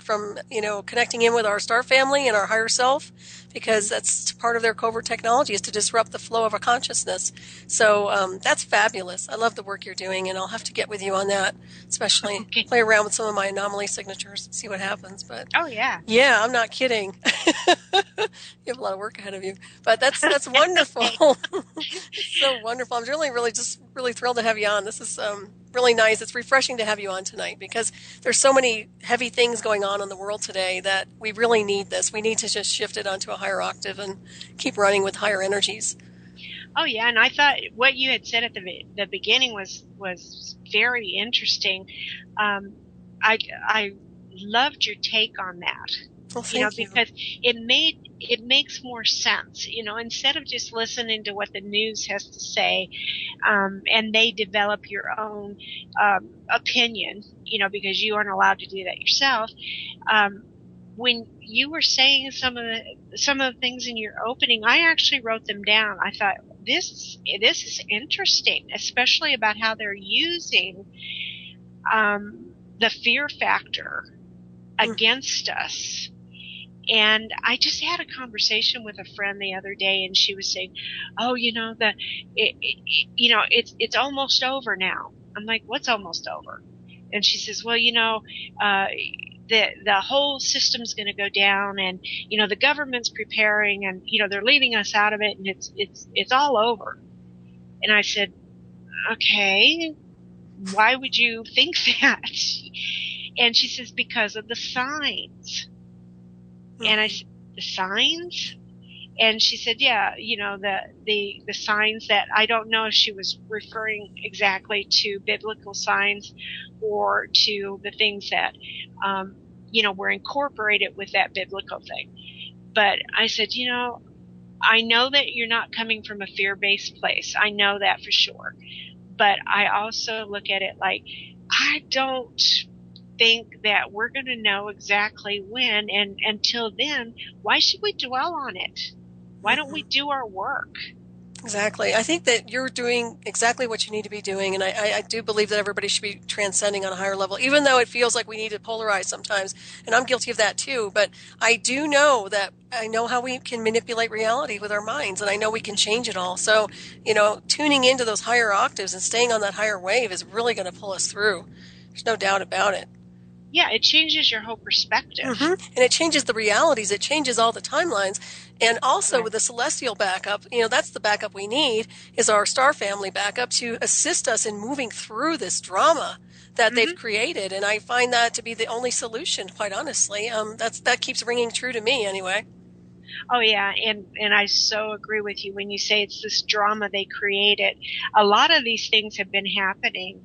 connecting in with our star family and our higher self, because that's part of their covert technology, is to disrupt the flow of our consciousness. So that's fabulous. I love the work you're doing, and I'll have to get with you on that, especially play around with some of my anomaly signatures and see what happens. But oh, yeah. Yeah, I'm not kidding. You have a lot of work ahead of you. But that's wonderful. So wonderful. I'm really thrilled to have you on. This is really nice. It's refreshing to have you on tonight, because there's so many heavy things going on in the world today that we really need this. We need to just shift it onto a higher octave and keep running with higher energies. Oh, yeah. And I thought what you had said at the beginning was very interesting. I loved your take on that. Well, thank you. Because it makes more sense, instead of just listening to what the news has to say, and they develop your own opinion, because you aren't allowed to do that yourself. When you were saying some of the things in your opening, I actually wrote them down. I thought this is interesting, especially about how they're using the fear factor against us. And I just had a conversation with a friend the other day, and she was saying, "Oh, it's almost over now." I'm like, "What's almost over?" And she says, "Well, the whole system's going to go down, and the government's preparing, and they're leaving us out of it, and it's all over." And I said, "Okay, why would you think that?" And she says, "Because of the signs." And I said, the signs? And she said, yeah, the signs that, I don't know if she was referring exactly to biblical signs or to the things that, were incorporated with that biblical thing. But I said, I know that you're not coming from a fear-based place. I know that for sure. But I also look at it like, I don't think that we're going to know exactly when, and until then, why should we dwell on it? Why don't we do our work? Exactly. I think that you're doing exactly what you need to be doing, and I do believe that everybody should be transcending on a higher level, even though it feels like we need to polarize sometimes, and I'm guilty of that too. But I do know that I know how we can manipulate reality with our minds, and I know we can change it all. So, tuning into those higher octaves and staying on that higher wave is really going to pull us through. There's no doubt about it. Yeah, it changes your whole perspective. Mm-hmm. And it changes the realities. It changes all the timelines. And also with the celestial backup, that's the backup we need, is our star family backup to assist us in moving through this drama that they've created. And I find that to be the only solution, quite honestly. That keeps ringing true to me anyway. Oh, yeah, and I so agree with you when you say it's this drama they created. A lot of these things have been happening.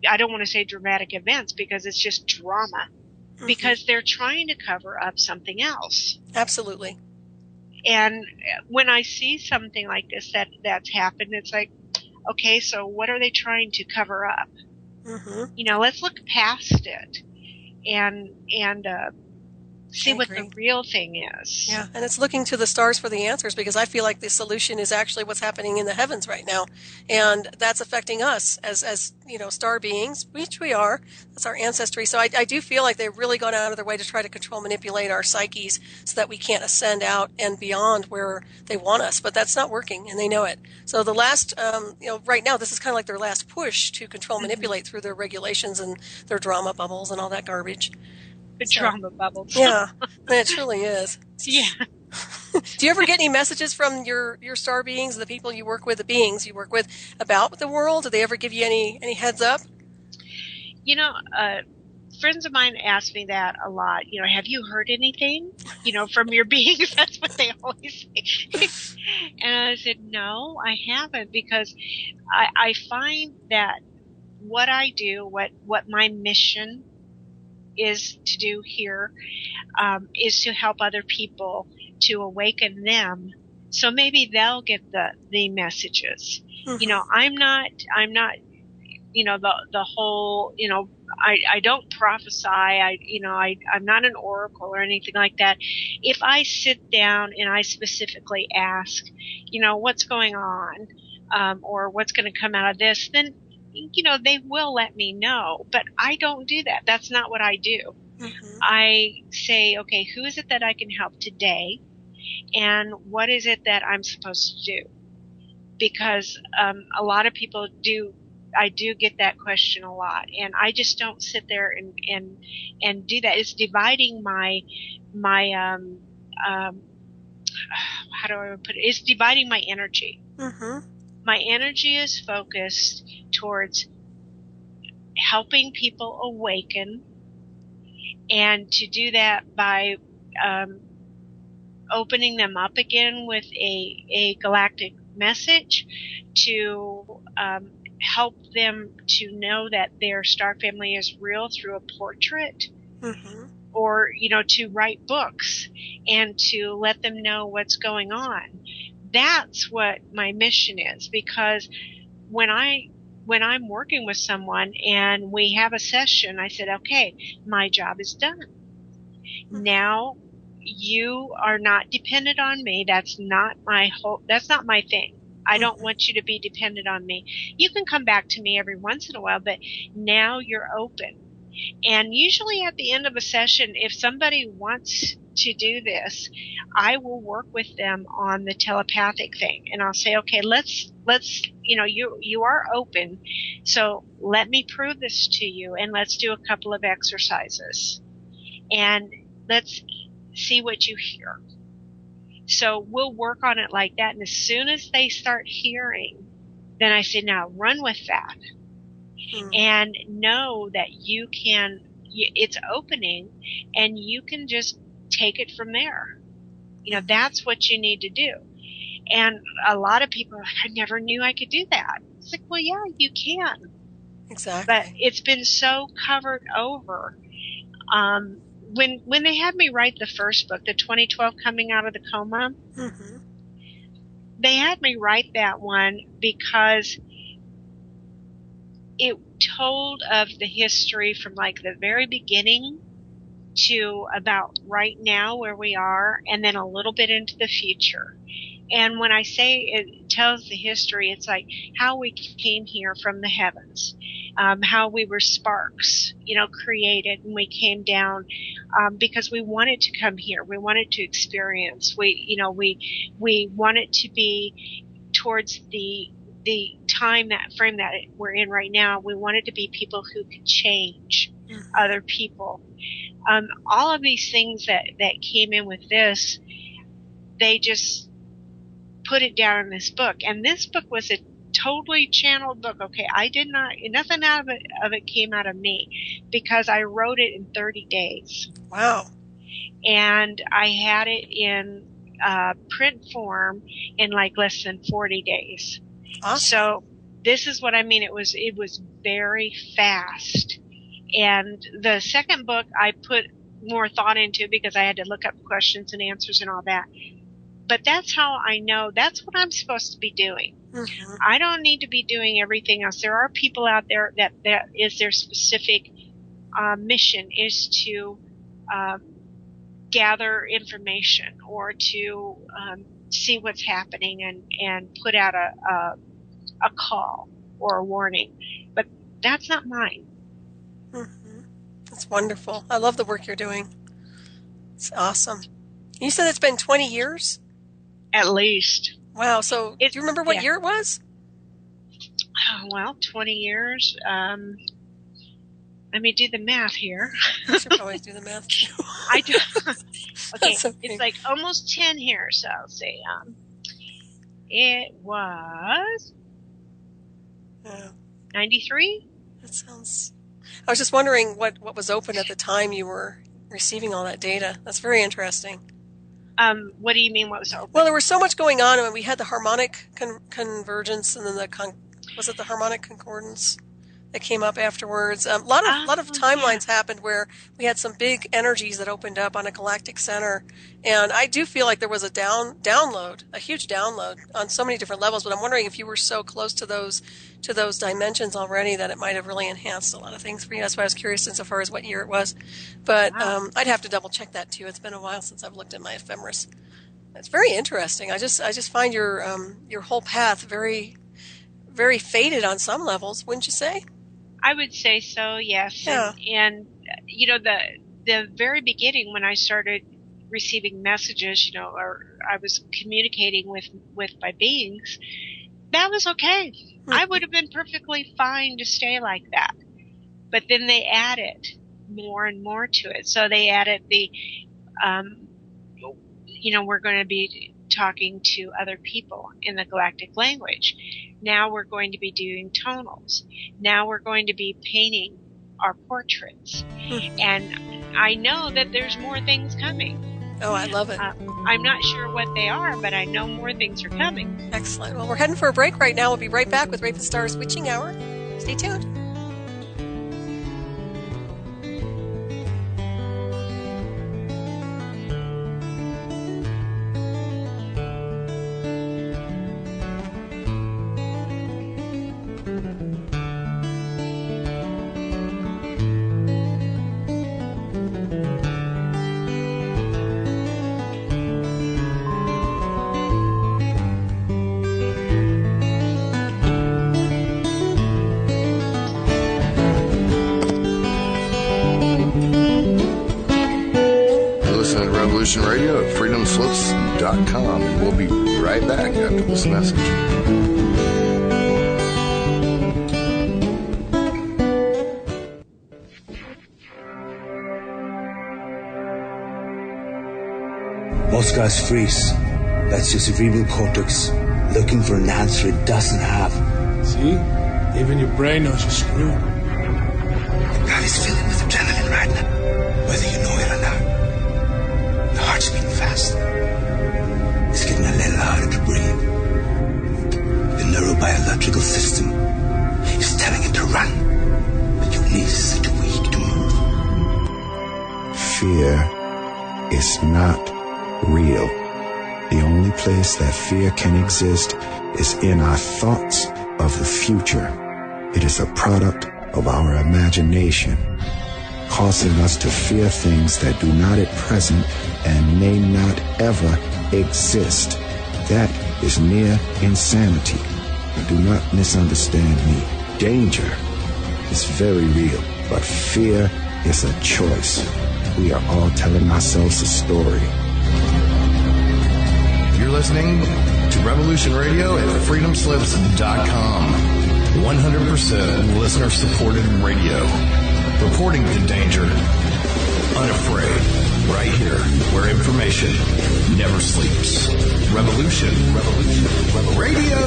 I don't want to say dramatic events, because it's just drama, because they're trying to cover up something else. Absolutely. And when I see something like this that's happened, it's like, okay, so what are they trying to cover up? Let's look past it and See I what the agree. real thing is. Yeah, and it's looking to the stars for the answers, because I feel like the solution is actually what's happening in the heavens right now, and that's affecting us as star beings, which we are. That's our ancestry. So I do feel like they've really gone out of their way to try to control, manipulate our psyches so that we can't ascend out and beyond where they want us. But that's not working, and they know it. So the last, right now, this is kind of like their last push to control, manipulate through their regulations and their drama bubbles and all that garbage. The So, drama bubbles. yeah, it truly is. Yeah. Do you ever get any messages from your star beings, the people you work with, the beings you work with, about the world? Do they ever give you any heads up? Friends of mine ask me that a lot. Have you heard anything, from your beings? That's what they always say. And I said, no, I haven't, because I find that what I do, what my mission is to do here, is to help other people, to awaken them, so maybe they'll get the messages. I'm not the whole, I don't prophesy. I'm not an oracle or anything like that. If I sit down and I specifically ask, what's going on, or what's going to come out of this, then they will let me know. But I don't do that. That's not what I do. I say, okay, who is it that I can help today, and what is it that I'm supposed to do? Because a lot of people do. I do get that question a lot, and I just don't sit there and do that. It's dividing my how do I put it? It's dividing my energy. My energy is focused towards helping people awaken, and to do that by opening them up again with a galactic message, to help them to know that their star family is real through a portrait, or to write books and to let them know what's going on. That's what my mission is, because when I'm working with someone and we have a session, I said, okay, my job is done. Now you are not dependent on me. That's not my thing. I don't want you to be dependent on me. You can come back to me every once in a while, but now you're open. And usually at the end of a session, if somebody wants to do this, I will work with them on the telepathic thing. And I'll say, okay, let's you are open. So let me prove this to you, and let's do a couple of exercises. And let's see what you hear. So we'll work on it like that. And as soon as they start hearing, then I say, now run with that. And know that it's opening, and you can just take it from there. That's what you need to do. And a lot of people, I never knew I could do that. It's like, well, yeah, you can. Exactly. But it's been so covered over. When they had me write the first book, the 2012 Coming Out of the Coma, they had me write that one because it told of the history from like the very beginning to about right now where we are, and then a little bit into the future. And when I say it tells the history, it's like how we came here from the heavens, how we were sparks, created, and we came down because we wanted to come here. We wanted to experience. We wanted to be towards the time, that frame that we're in right now. We wanted to be people who could change other people. All of these things that came in with this, they just put it down in this book. And this book was a totally channeled book. Okay, nothing out of it came out of me, because I wrote it in 30 days. Wow. And I had it in print form in like less than 40 days. Awesome. So this is what I mean. It was very fast. And the second book I put more thought into, because I had to look up questions and answers and all that. But that's how I know that's what I'm supposed to be doing. I don't need to be doing everything else. There are people out there that is their specific mission is to gather information or to see what's happening and put out a call or a warning. But that's not mine. Mm-hmm. That's wonderful. I love the work you're doing. It's awesome. You said it's been 20 years? At least. Wow. So do you remember what year it was? Oh, well, 20 years. Let me do the math here. I should probably do the math too. I do. Okay. Okay. It's like almost 10 here, so I'll say it was 93. That sounds... I was just wondering what was open at the time you were receiving all that data. That's very interesting. What do you mean what was open? Well, there was so much going on. I mean, we had the harmonic convergence and then was it the harmonic concordance that came up afterwards? A lot of timelines happened where we had some big energies that opened up on a galactic center. And I do feel like there was a download, a huge download on so many different levels. But I'm wondering if you were so close to those dimensions already that it might have really enhanced a lot of things for you. That's why I was curious insofar as what year it was. But I'd have to double check that too. It's been a while since I've looked at my ephemeris. It's very interesting. I just find your whole path very, very faded on some levels, wouldn't you say? I would say so, yes. Yeah. And you know, the very beginning when I started receiving messages, you know, or I was communicating with my beings, that was okay. Mm-hmm. I would have been perfectly fine to stay like that. But then they added more and more to it. So they added the, you know, we're going to be talking to other people in the galactic language. Now we're going to be doing tonals. Now we're going to be painting our portraits. And I know that there's more things coming. Oh, I love it. I'm not sure what they are, but I know more things are coming. Excellent. Well, we're heading for a break right now. We'll be right back with Ravenstar's Witching Hour. Stay tuned. Radio at freedomslips.com, and we'll be right back after this message. Most guys freeze. That's your cerebral cortex looking for an answer it doesn't have. See? Even your brain knows you're screwed. The body's filling with adrenaline right now, whether you know it or not. The heart's beating fast. It's getting a little harder to breathe. The neurobiological system is telling it to run, but your knees are too weak to move. Fear is not real. The only place that fear can exist is in our thoughts of the future. It is a product of our imagination, causing us to fear things that do not at present and may not ever exist. That is near insanity. Do not misunderstand me. Danger is very real, but fear is a choice. We are all telling ourselves a story. You're listening to Revolution Radio at freedomslips.com. 100% listener-supported radio. Reporting to danger. Unafraid. Right here, where information never sleeps. Revolution Radio.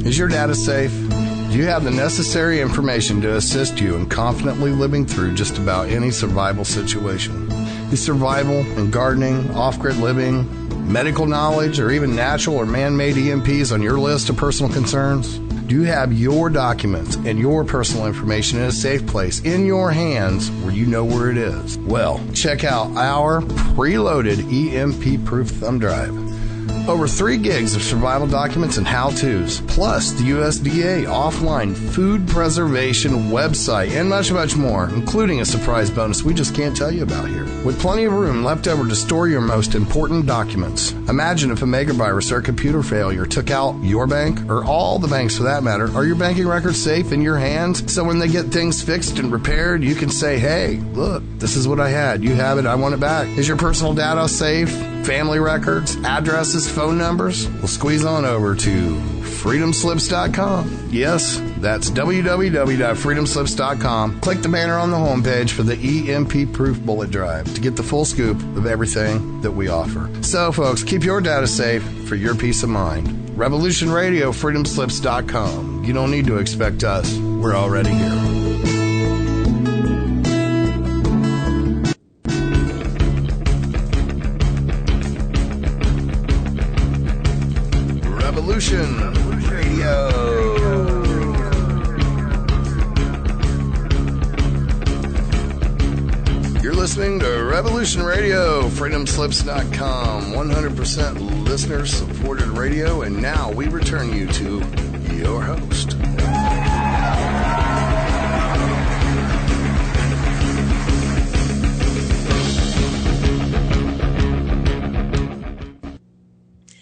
Is your data safe? Do you have the necessary information to assist you in confidently living through just about any survival situation? Is survival and gardening, off-grid living, medical knowledge, or even natural or man-made EMPs on your list of personal concerns? Do you have your documents and your personal information in a safe place in your hands where you know where it is? Well, check out our preloaded EMP-proof thumb drive. Over 3 gigs of survival documents and how-tos, plus the USDA offline food preservation website, and much, much more, including a surprise bonus we just can't tell you about here. With plenty of room left over to store your most important documents. Imagine if a megavirus or a computer failure took out your bank, or all the banks for that matter. Are your banking records safe in your hands? So when they get things fixed and repaired, you can say, hey, look, this is what I had. You have it. I want it back. Is your personal data safe? Family records, addresses, phone numbers? Well, squeeze on over to freedomslips.com. Yes, that's www.freedomslips.com. Click the banner on the homepage for the EMP-proof bullet drive to get the full scoop of everything that we offer. So, folks, keep your data safe for your peace of mind. Revolution Radio, freedomslips.com. You don't need to expect us. We're already here. Revolution Radio. You're listening to Revolution Radio, freedomslips.com, 100% listener-supported radio, and now we return you to your host.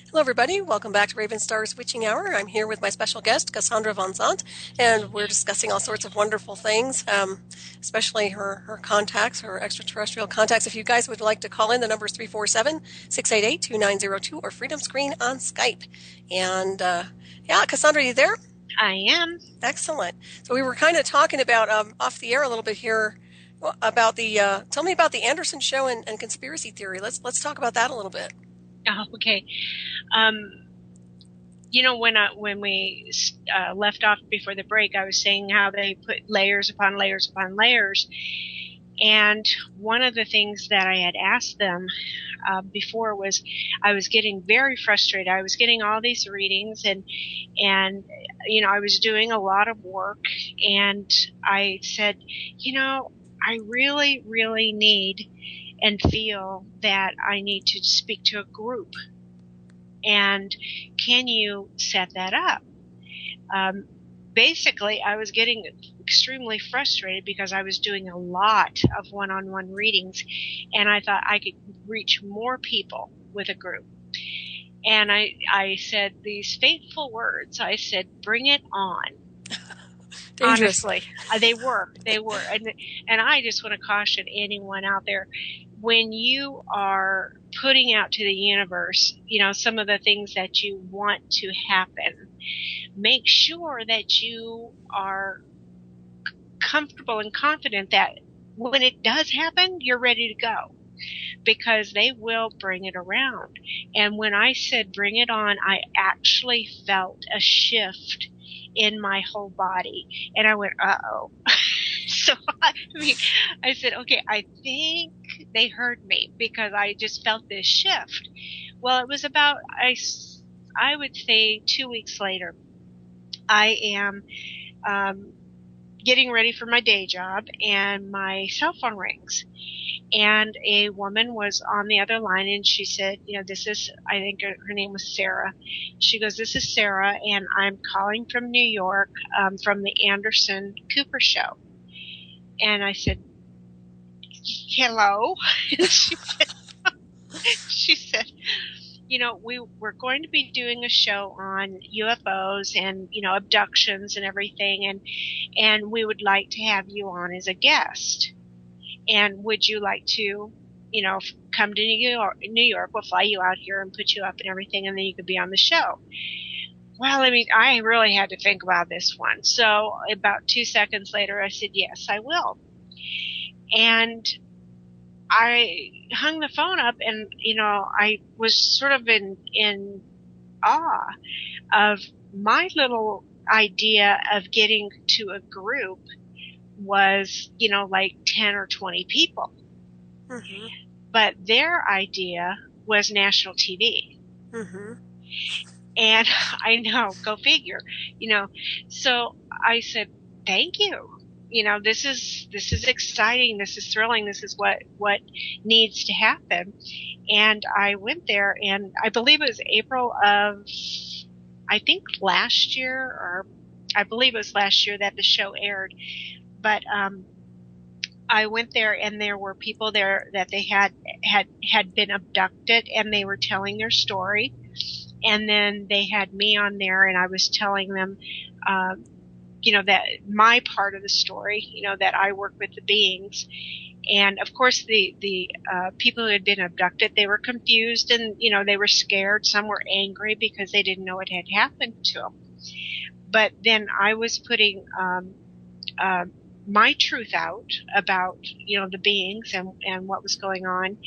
Hello, everybody. Welcome back to Ravenstar's Witching Hour. I'm here with my special guest, Cassandra Vanzant, and we're discussing all sorts of wonderful things, especially her contacts, her extraterrestrial contacts. If you guys would like to call in, the number is 347-688-2902 or Freedom Screen on Skype. And, Cassandra, are you there? I am. Excellent. So we were kind of talking about, off the air a little bit here, about the, tell me about the Anderson show and conspiracy theory. Let's talk about that a little bit. Oh, okay. When we left off before the break, I was saying how they put layers upon layers upon layers. And one of the things that I had asked them before was I was getting very frustrated. I was getting all these readings and I was doing a lot of work. And I said, I really, really need and feel that I need to speak to a group. And can you set that up? Basically, I was getting extremely frustrated because I was doing a lot of one-on-one readings, and I thought I could reach more people with a group. And I said these fateful words. I said, bring it on. Dangerous. Honestly, they were. And I just want to caution anyone out there, when you are putting out to the universe, some of the things that you want to happen, make sure that you are comfortable and confident that when it does happen, you're ready to go, because they will bring it around. And when I said bring it on, I actually felt a shift in my whole body, and I went, uh-oh. So I said, okay, I think they heard me, because I just felt this shift. Well, it was about, I would say 2 weeks later, I am getting ready for my day job, and my cell phone rings. And a woman was on the other line, and she said, this is, I think her name was Sarah. She goes, this is Sarah, and I'm calling from New York, from the Anderson Cooper show. And I said, hello. And she said, we're going to be doing a show on UFOs and, abductions and everything. And we would like to have you on as a guest. And would you like to, come to New York? We'll fly you out here and put you up and everything, and then you could be on the show. Well, I really had to think about this one. So about 2 seconds later, I said, yes, I will. And I hung the phone up, and, I was sort of in awe of my little idea of getting to a group was, like 10 or 20 people. Mm-hmm. But their idea was national TV. Mm-hmm. And I know, go figure, So I said, thank you. This is exciting. This is thrilling. This is what needs to happen. And I went there, and I believe it was April of, I think last year, or I believe it was last year that the show aired. But I went there, and there were people there that they had been abducted, and they were telling their story. And then they had me on there, and I was telling them, that my part of the story, that I work with the beings. And of course, the people who had been abducted, they were confused, and, they were scared. Some were angry because they didn't know what had happened to them. But then I was putting my truth out about, the beings and what was going on.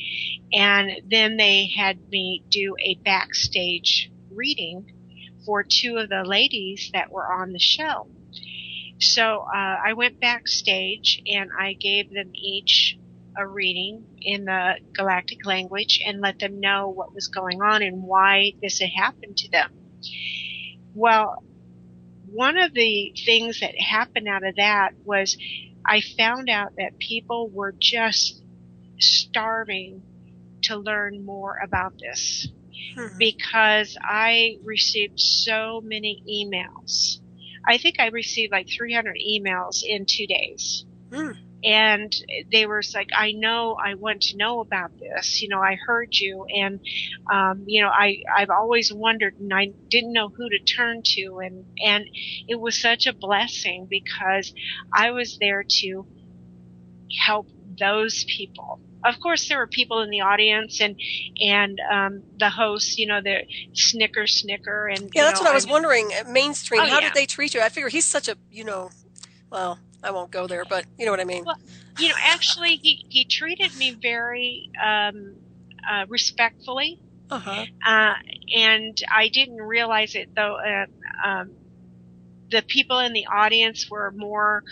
And then they had me do a backstage reading for two of the ladies that were on the show. So I went backstage, and I gave them each a reading in the galactic language and let them know what was going on and why this had happened to them. Well, one of the things that happened out of that was I found out that people were just starving to learn more about this, because I received so many emails. I think I received like 300 emails in 2 days. And they were like, I know, I want to know about this. I heard you. And, I've always wondered, and I didn't know who to turn to. And it was such a blessing, because I was there to help those people. Of course, there were people in the audience, and the hosts, the snicker. And yeah, that's what I was wondering. Mainstream, how did yeah. they treat you? I figure he's such a, well, I won't go there, but you know what I mean. Well, actually, he treated me very respectfully. And I didn't realize it, though. The people in the audience were more,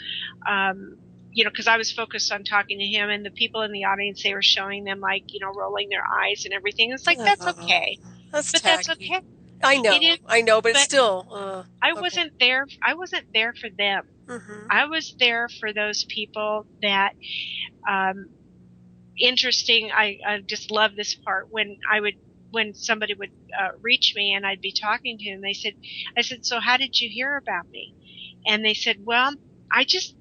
because I was focused on talking to him, and the people in the audience, they were showing them, like, rolling their eyes and everything. It's like, that's okay. That's but tacky. That's okay. I know, but still. I wasn't there. I wasn't there for them. I was there for those people that, interesting. I just love this part when somebody would reach me and I'd be talking to him. I said, so how did you hear about me? And they said, well, I just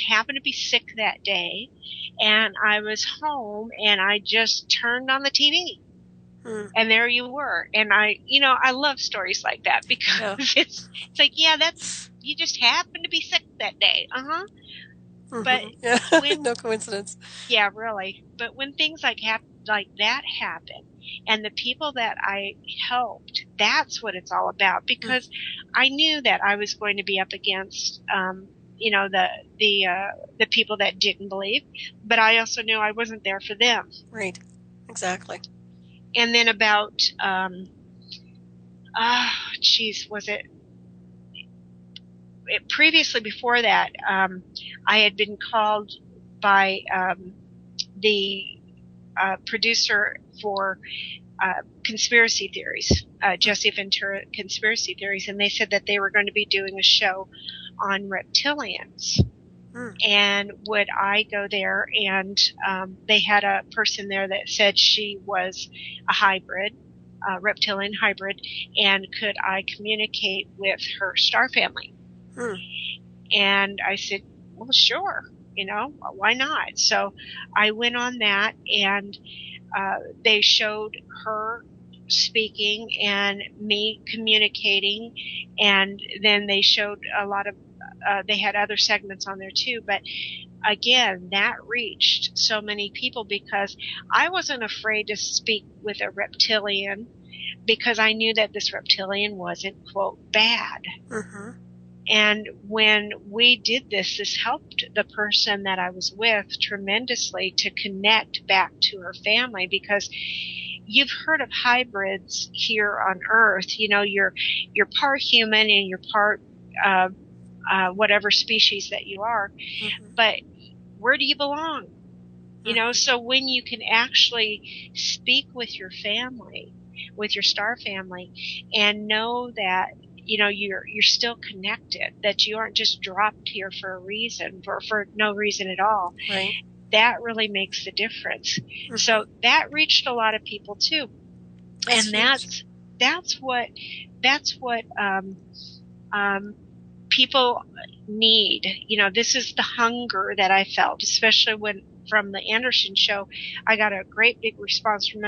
happened to be sick that day, and I was home, and I just turned on the TV. And there you were. And I love stories like that, because it's like, yeah, you just happened to be sick that day. But no coincidence. Yeah, really. But when things like that happen, and the people that I helped, that's what it's all about, because I knew that I was going to be up against, the people that didn't believe, but I also knew I wasn't there for them. Right. Exactly. And then about, previously before that, I had been called by the producer for conspiracy theories, Jesse Ventura conspiracy theories, and they said that they were going to be doing a show on reptilians. And would I go there? And they had a person there that said she was a hybrid, reptilian hybrid, and could I communicate with her star family? And I said, well, sure, why not? So I went on that, and they showed her speaking and me communicating, and then they showed a lot of they had other segments on there too, but again, that reached so many people, because I wasn't afraid to speak with a reptilian, because I knew that this reptilian wasn't, quote, bad. And when we did this helped the person that I was with tremendously to connect back to her family, because you've heard of hybrids here on Earth. You're part human and you're part whatever species that you are, but where do you belong? So when you can actually speak with your family, with your star family, and know that you're still connected, that you aren't just dropped here for a reason, for no reason at all. Right. That really makes the difference. Mm-hmm. So that reached a lot of people too. That's what people need. This is the hunger that I felt, especially when from the Anderson show, I got a great big response from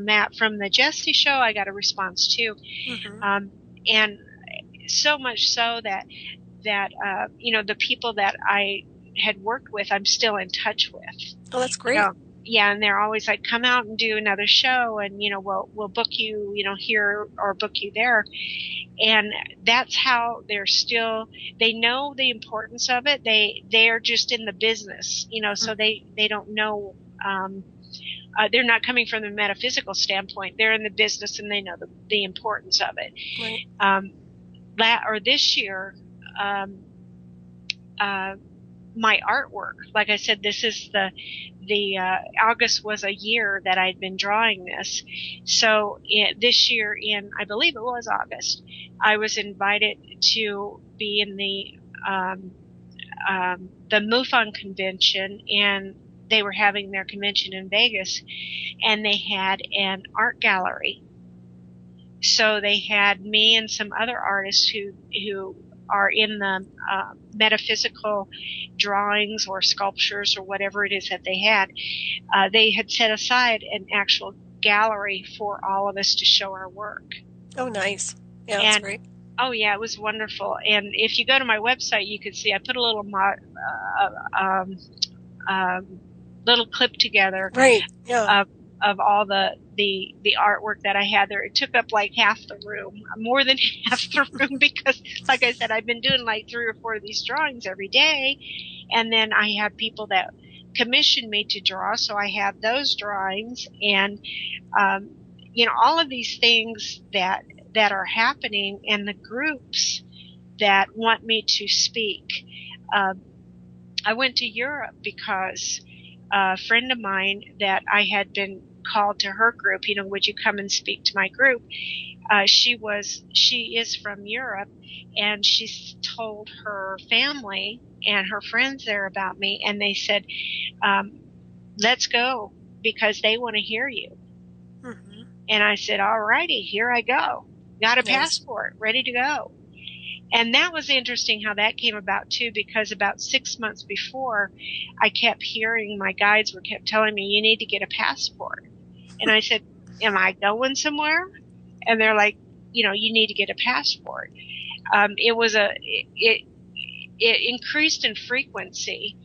that. From the Jesse show, I got a response too. Mm-hmm. And so much so that the people that I had worked with, I'm still in touch with. Oh, that's great. Yeah, and they're always like, come out and do another show, and we'll book you, here or book you there. And that's how they know the importance of it. They're just in the business, so they don't know, they're not coming from the metaphysical standpoint. They're in the business and they know the importance of it. Right. This year, my artwork, like I said, this is the August was a year that I'd been drawing this. So this year I believe it was August, I was invited to be in the MUFON convention, and they were having their convention in Vegas, and they had an art gallery. So they had me and some other artists who are in the metaphysical drawings or sculptures or whatever it is that they had. They had set aside an actual gallery for all of us to show our work. Oh, nice. Yeah, that's great. Oh, yeah, it was wonderful. And if you go to my website, you can see I put a little little clip together. Right. Yeah. Of all the artwork that I had there. It took up like half the room, more than half the room, because like I said, I've been doing like 3 or 4 of these drawings every day. And then I have people that commissioned me to draw. So I have those drawings and, all of these things that are happening, and the groups that want me to speak. I went to Europe because a friend of mine that I had been called to her group, would you come and speak to my group? She is from Europe, and she told her family and her friends there about me, and they said, let's go because they want to hear you. Mm-hmm. And I said, all righty, here I go. Got a passport, ready to go. And that was interesting how that came about too, because about 6 months before, I kept hearing my guides kept telling me, you need to get a passport. And I said, am I going somewhere? And they're like, you need to get a passport. It increased in frequency,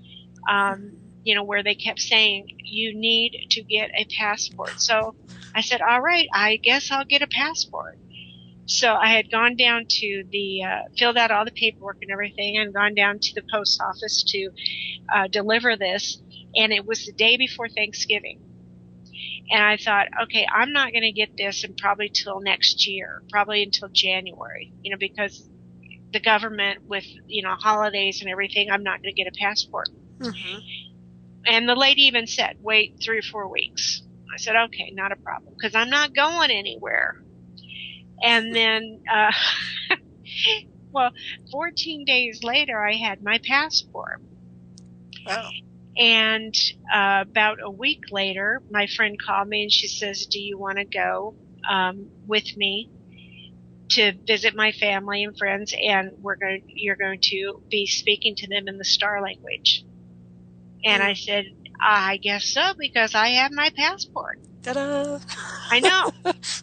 where they kept saying, you need to get a passport. So I said, all right, I guess I'll get a passport. So I had gone down to filled out all the paperwork and everything, and gone down to the post office to deliver this. And it was the day before Thanksgiving. And I thought, okay, I'm not going to get this and probably till next year, probably until January, because the government with, holidays and everything, I'm not going to get a passport. Mm-hmm. And the lady even said, wait 3 or 4 weeks. I said, okay, not a problem, because I'm not going anywhere. And then, 14 days later, I had my passport. Wow. And about a week later, my friend called me and she says, do you want to go with me to visit my family and friends? And you're going to be speaking to them in the star language. And I said, I guess so, because I have my passport. Ta-da! I know.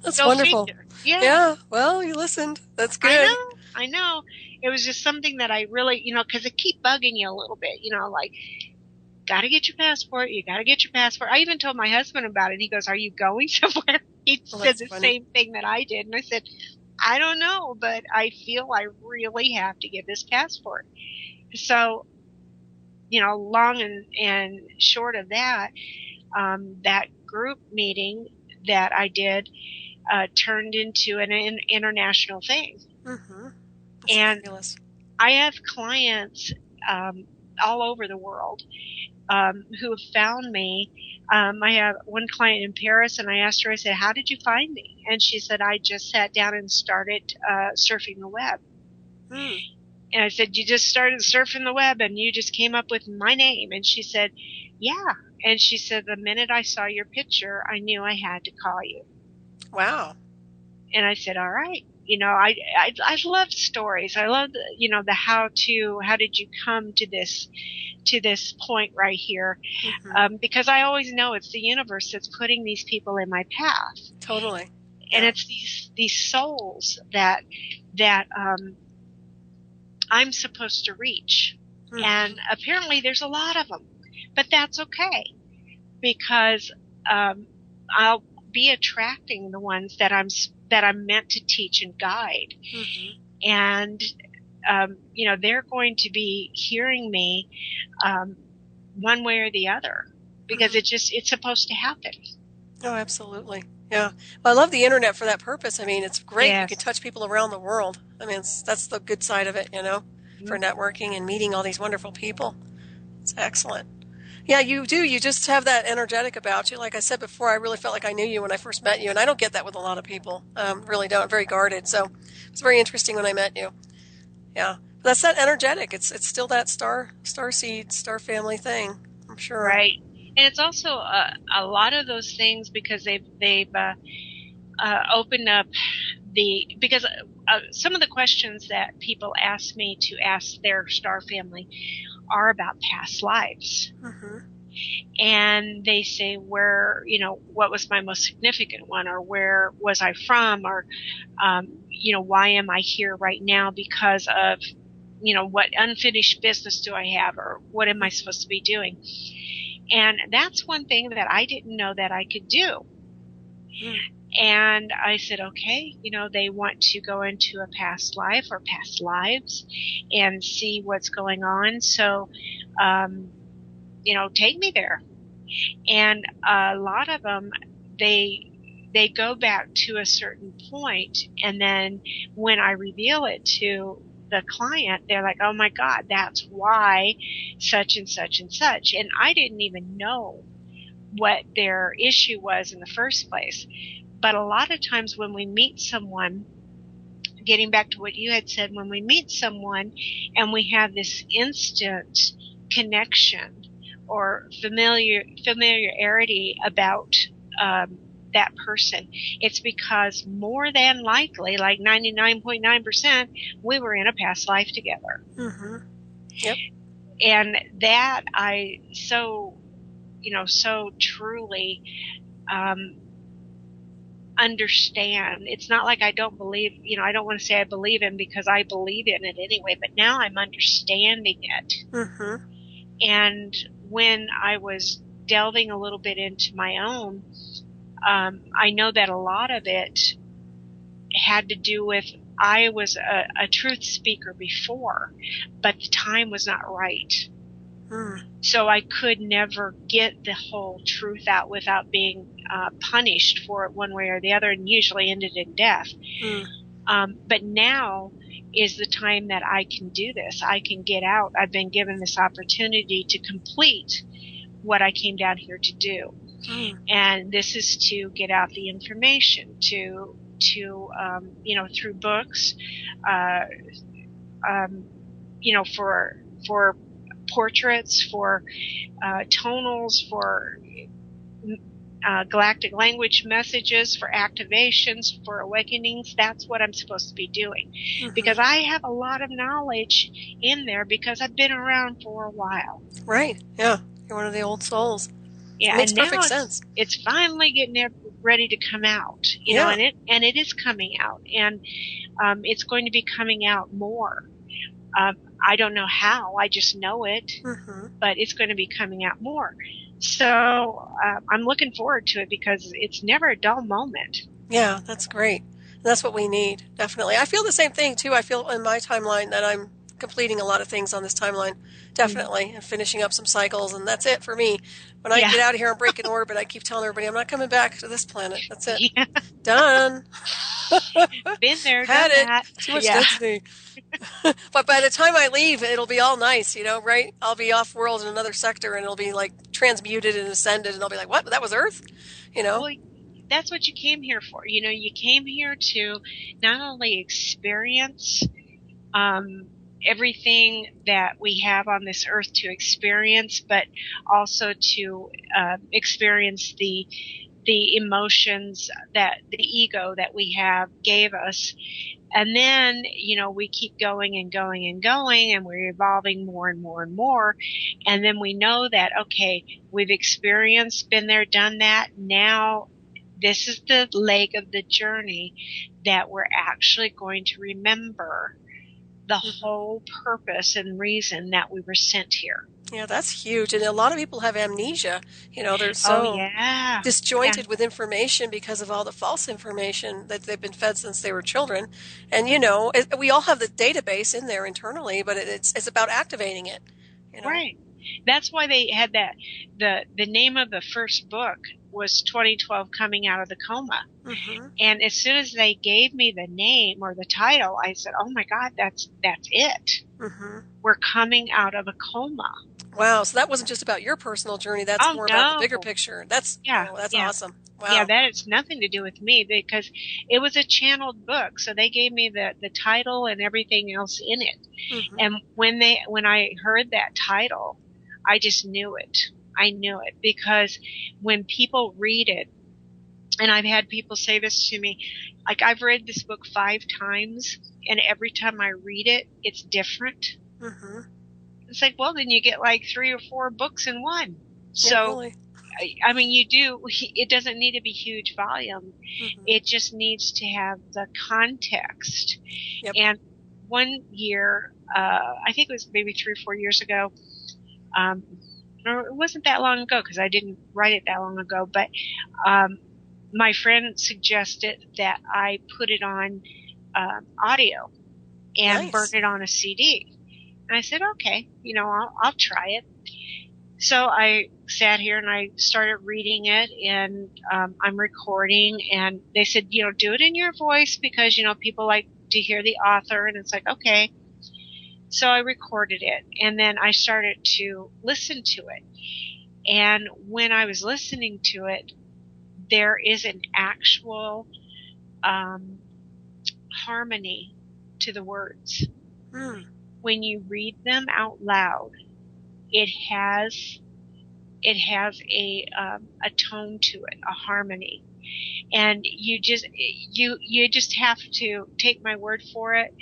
That's wonderful. Yeah. Well, you listened. That's good. I know. It was just something that I really, because it keep bugging you a little bit, like, got to get your passport. You got to get your passport. I even told my husband about it. He goes, are you going somewhere? He said the same thing that I did. And I said, I don't know, but I feel I really have to get this passport. So, long and short of that, that group meeting that I did turned into an international thing. Mm-hmm. And fabulous. I have clients all over the world who have found me. I have one client in Paris, and I asked her, I said, how did you find me? And she said, I just sat down and started surfing the web. And I said, you just started surfing the web and you just came up with my name? And she said, yeah. And she said, the minute I saw your picture, I knew I had to call you. Wow. And I said, all right. You know, I love stories. I love, you know, the how did you come to this point right here? Because I always know it's the universe that's putting these people in my path. Totally. And it's these souls that I'm supposed to reach. And apparently there's a lot of them, but that's okay, because I'll be attracting the ones that I'm meant to teach and guide. And you know, they're going to be hearing me one way or the other, because it's supposed to happen. Oh, absolutely. Yeah. Well, I love the internet for that purpose. I mean, it's great. Yes. You can touch people around the world. I mean, that's the good side of it, you know, for networking and meeting all these wonderful people. It's excellent. Yeah, you do. You just have that energetic about you. Like I said before, I really felt like I knew you when I first met you, and I don't get that with a lot of people. Really don't. I'm very guarded. So it was very interesting when I met you. Yeah. But that's that energetic. It's still that star seed, star family thing, I'm sure. Right. And it's also a lot of those things, because they've opened up because some of the questions that people ask me to ask their star family are about past lives. And they say, where, you know, what was my most significant one, or where was I from, or, you know, why am I here right now because of, you know, what unfinished business do I have, or what am I supposed to be doing? And that's one thing that I didn't know that I could do. And I said, okay, you know, they want to go into a past life or past lives and see what's going on. So, you know, take me there. And a lot of them, they go back to a certain point, and then when I reveal it to the client, they're like, oh my God, that's why such and such and such. And I didn't even know what their issue was in the first place. But a lot of times when we meet someone, getting back to what you had said, when we meet someone and we have this instant connection or familiarity about that person, it's because more than likely, like 99.9%, we were in a past life together. Yep. And that I so truly understand. It's not like I don't believe, you know, I don't want to say I believe in, because I believe in it anyway, but now I'm understanding it. And when I was delving a little bit into my own, I know that a lot of it had to do with, I was a truth speaker before, but the time was not right. So I could never get the whole truth out without being punished for it one way or the other, and usually ended in death. But now is the time that I can do this. I can get out. I've been given this opportunity to complete what I came down here to do. And this is to get out the information, to you know, through books, you know, for portraits, for tonals, for galactic language messages, for activations, for awakenings. That's what I'm supposed to be doing, because I have a lot of knowledge in there, because I've been around for a while. Right. Yeah. You're one of the old souls. Yeah, it makes and perfect now sense. It's finally getting ready to come out, you know, and it is coming out, and it's going to be coming out more. I don't know how, I just know it, but it's going to be coming out more. So I'm looking forward to it, because it's never a dull moment. Yeah, that's great. And that's what we need, definitely. I feel the same thing, too. I feel in my timeline that I'm completing a lot of things on this timeline, definitely, and finishing up some cycles, and that's it for me. When I get out of here and break an orbit, I keep telling everybody I'm not coming back to this planet. That's it. Done. Been there, Had done it. that. Too much density. But by the time I leave, it'll be all nice, right? I'll be off world in another sector and it'll be like transmuted and ascended and I'll be like, what? That was Earth? Well, that's what you came here for. You came here to not only experience everything that we have on this earth to experience, but also to experience the emotions that the ego that we have gave us. And then, we keep going and going and going, and we're evolving more and more and more. And then we know that, okay, we've experienced, been there, done that. Now, this is the leg of the journey that we're actually going to remember the whole purpose and reason that we were sent here. Yeah, that's huge. And a lot of people have amnesia. They're so disjointed with information because of all the false information that they've been fed since they were children. And, we all have the database in there internally, but it's about activating it. Right. That's why they had that. The name of the first book was 2012 Coming Out of the Coma. Mm-hmm. And as soon as they gave me the name or the title, I said, oh my God, that's it. Mm-hmm. We're coming out of a coma. Wow. So that wasn't just about your personal journey. That's more about the bigger picture. That's awesome. Wow. Yeah, that has nothing to do with me because it was a channeled book. So they gave me the title and everything else in it. Mm-hmm. And when I heard that title, I just knew it. I knew it because when people read it, and I've had people say this to me, like I've read this book 5 times, and every time I read it, it's different. Mm-hmm. It's like, well, then you get like 3 or 4 books in one. Yeah, so, really. I mean, you do. It doesn't need to be huge volume. Mm-hmm. It just needs to have the context. Yep. And one year, I think it was maybe 3 or 4 years ago, or it wasn't that long ago because I didn't write it that long ago, but my friend suggested that I put it on audio and burn it on a CD. And I said, okay, I'll try it. So I sat here and I started reading it, and I'm recording, and they said, do it in your voice because, people like to hear the author, and it's like, okay. So I recorded it, and then I started to listen to it. And when I was listening to it, there is an actual harmony to the words. Mm. When you read them out loud, it has a tone to it, a harmony. And you just have to take my word for it.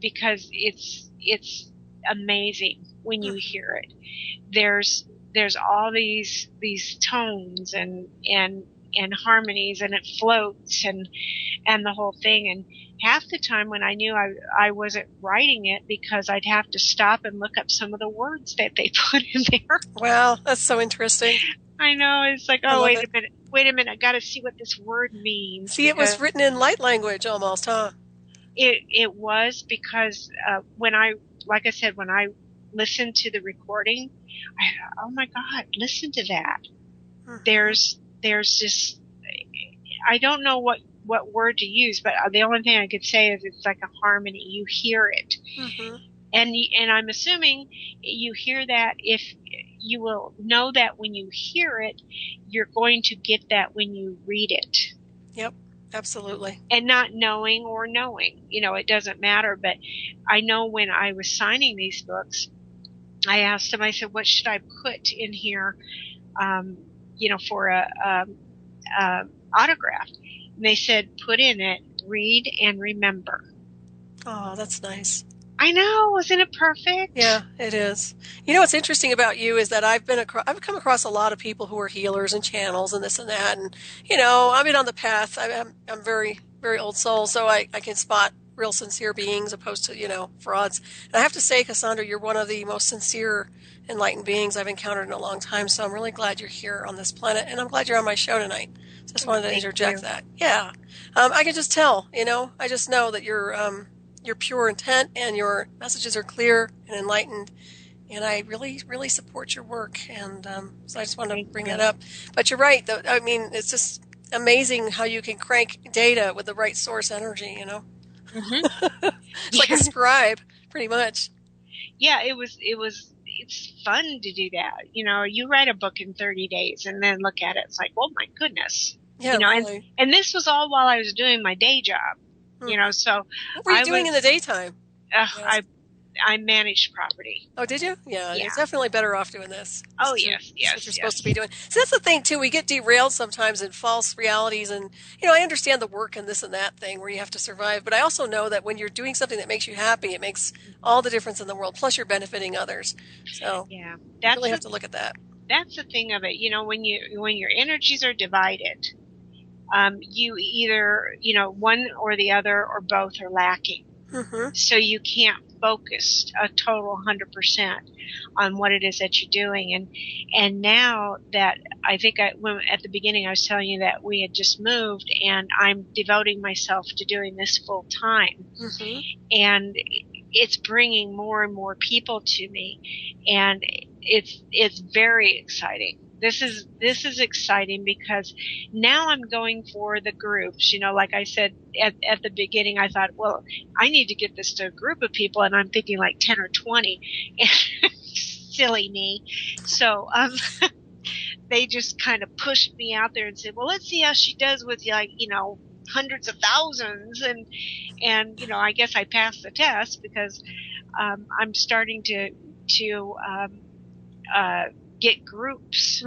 Because it's amazing when you hear it. There's all these tones and harmonies, and it floats and the whole thing. And half the time when I knew I wasn't writing it, because I'd have to stop and look up some of the words that they put in there. Wow, that's so interesting. I know. It's like, oh, wait a minute, I got to see what this word means. See, it was written in light language almost, huh? It was because when I listened to the recording, I thought, oh my God, listen to that. Mm-hmm. There's this, I don't know what word to use, but the only thing I could say is it's like a harmony. You hear it. Mm-hmm. And I'm assuming you hear that. If you will know that when you hear it, you're going to get that when you read it. Yep. Absolutely. And not knowing or knowing, it doesn't matter. But I know when I was signing these books, I asked them, I said, what should I put in here, for a autograph? And they said, put in it, read and remember. Oh, that's nice. I know, isn't it perfect? Yeah, it is. What's interesting about you is that I've come across a lot of people who are healers and channels and this and that, and I've been on the path. I'm very, very old soul, so I can spot real sincere beings opposed to frauds. And I have to say, Cassandra, you're one of the most sincere, enlightened beings I've encountered in a long time. So I'm really glad you're here on this planet, and I'm glad you're on my show tonight. Just wanted to interject that. Yeah, I can just tell. I just know that you're pure intent and your messages are clear and enlightened, and I really, really support your work. And so I just wanted to bring that up. But you're right. It's just amazing how you can crank data with the right source energy. It's like a scribe, pretty much. Yeah, it's fun to do that. You know, you write a book in 30 days and then look at it. It's like, oh my goodness. Yeah, you know, really. and this was all while I was doing my day job, you know, so. What were you doing in the daytime? Yes. I managed property. Oh, did you? Yeah, you're definitely better off doing this. Oh, yes. What you're supposed to be doing. So that's the thing, too. We get derailed sometimes in false realities. And, you know, I understand the work and this and that thing where you have to survive. But I also know that when you're doing something that makes you happy, it makes all the difference in the world. Plus, you're benefiting others. So you really have to look at that. That's the thing of it. You know, when your energies are divided, you either, you know, one or the other or both are lacking. So you can't focus a total 100% on what it is that you're doing. And now that I think when at the beginning I was telling you that we had just moved and I'm devoting myself to doing this full time, and it's bringing more and more people to me, and it's very exciting. This is exciting because now I'm going for the groups. You know, like I said at the beginning, I thought, well, I need to get this to a group of people, and I'm thinking like 10 or 20. Silly me. So they just kind of pushed me out there and said, well, let's see how she does with, like, you know, hundreds of thousands. And you know, I guess I passed the test because I'm starting to get groups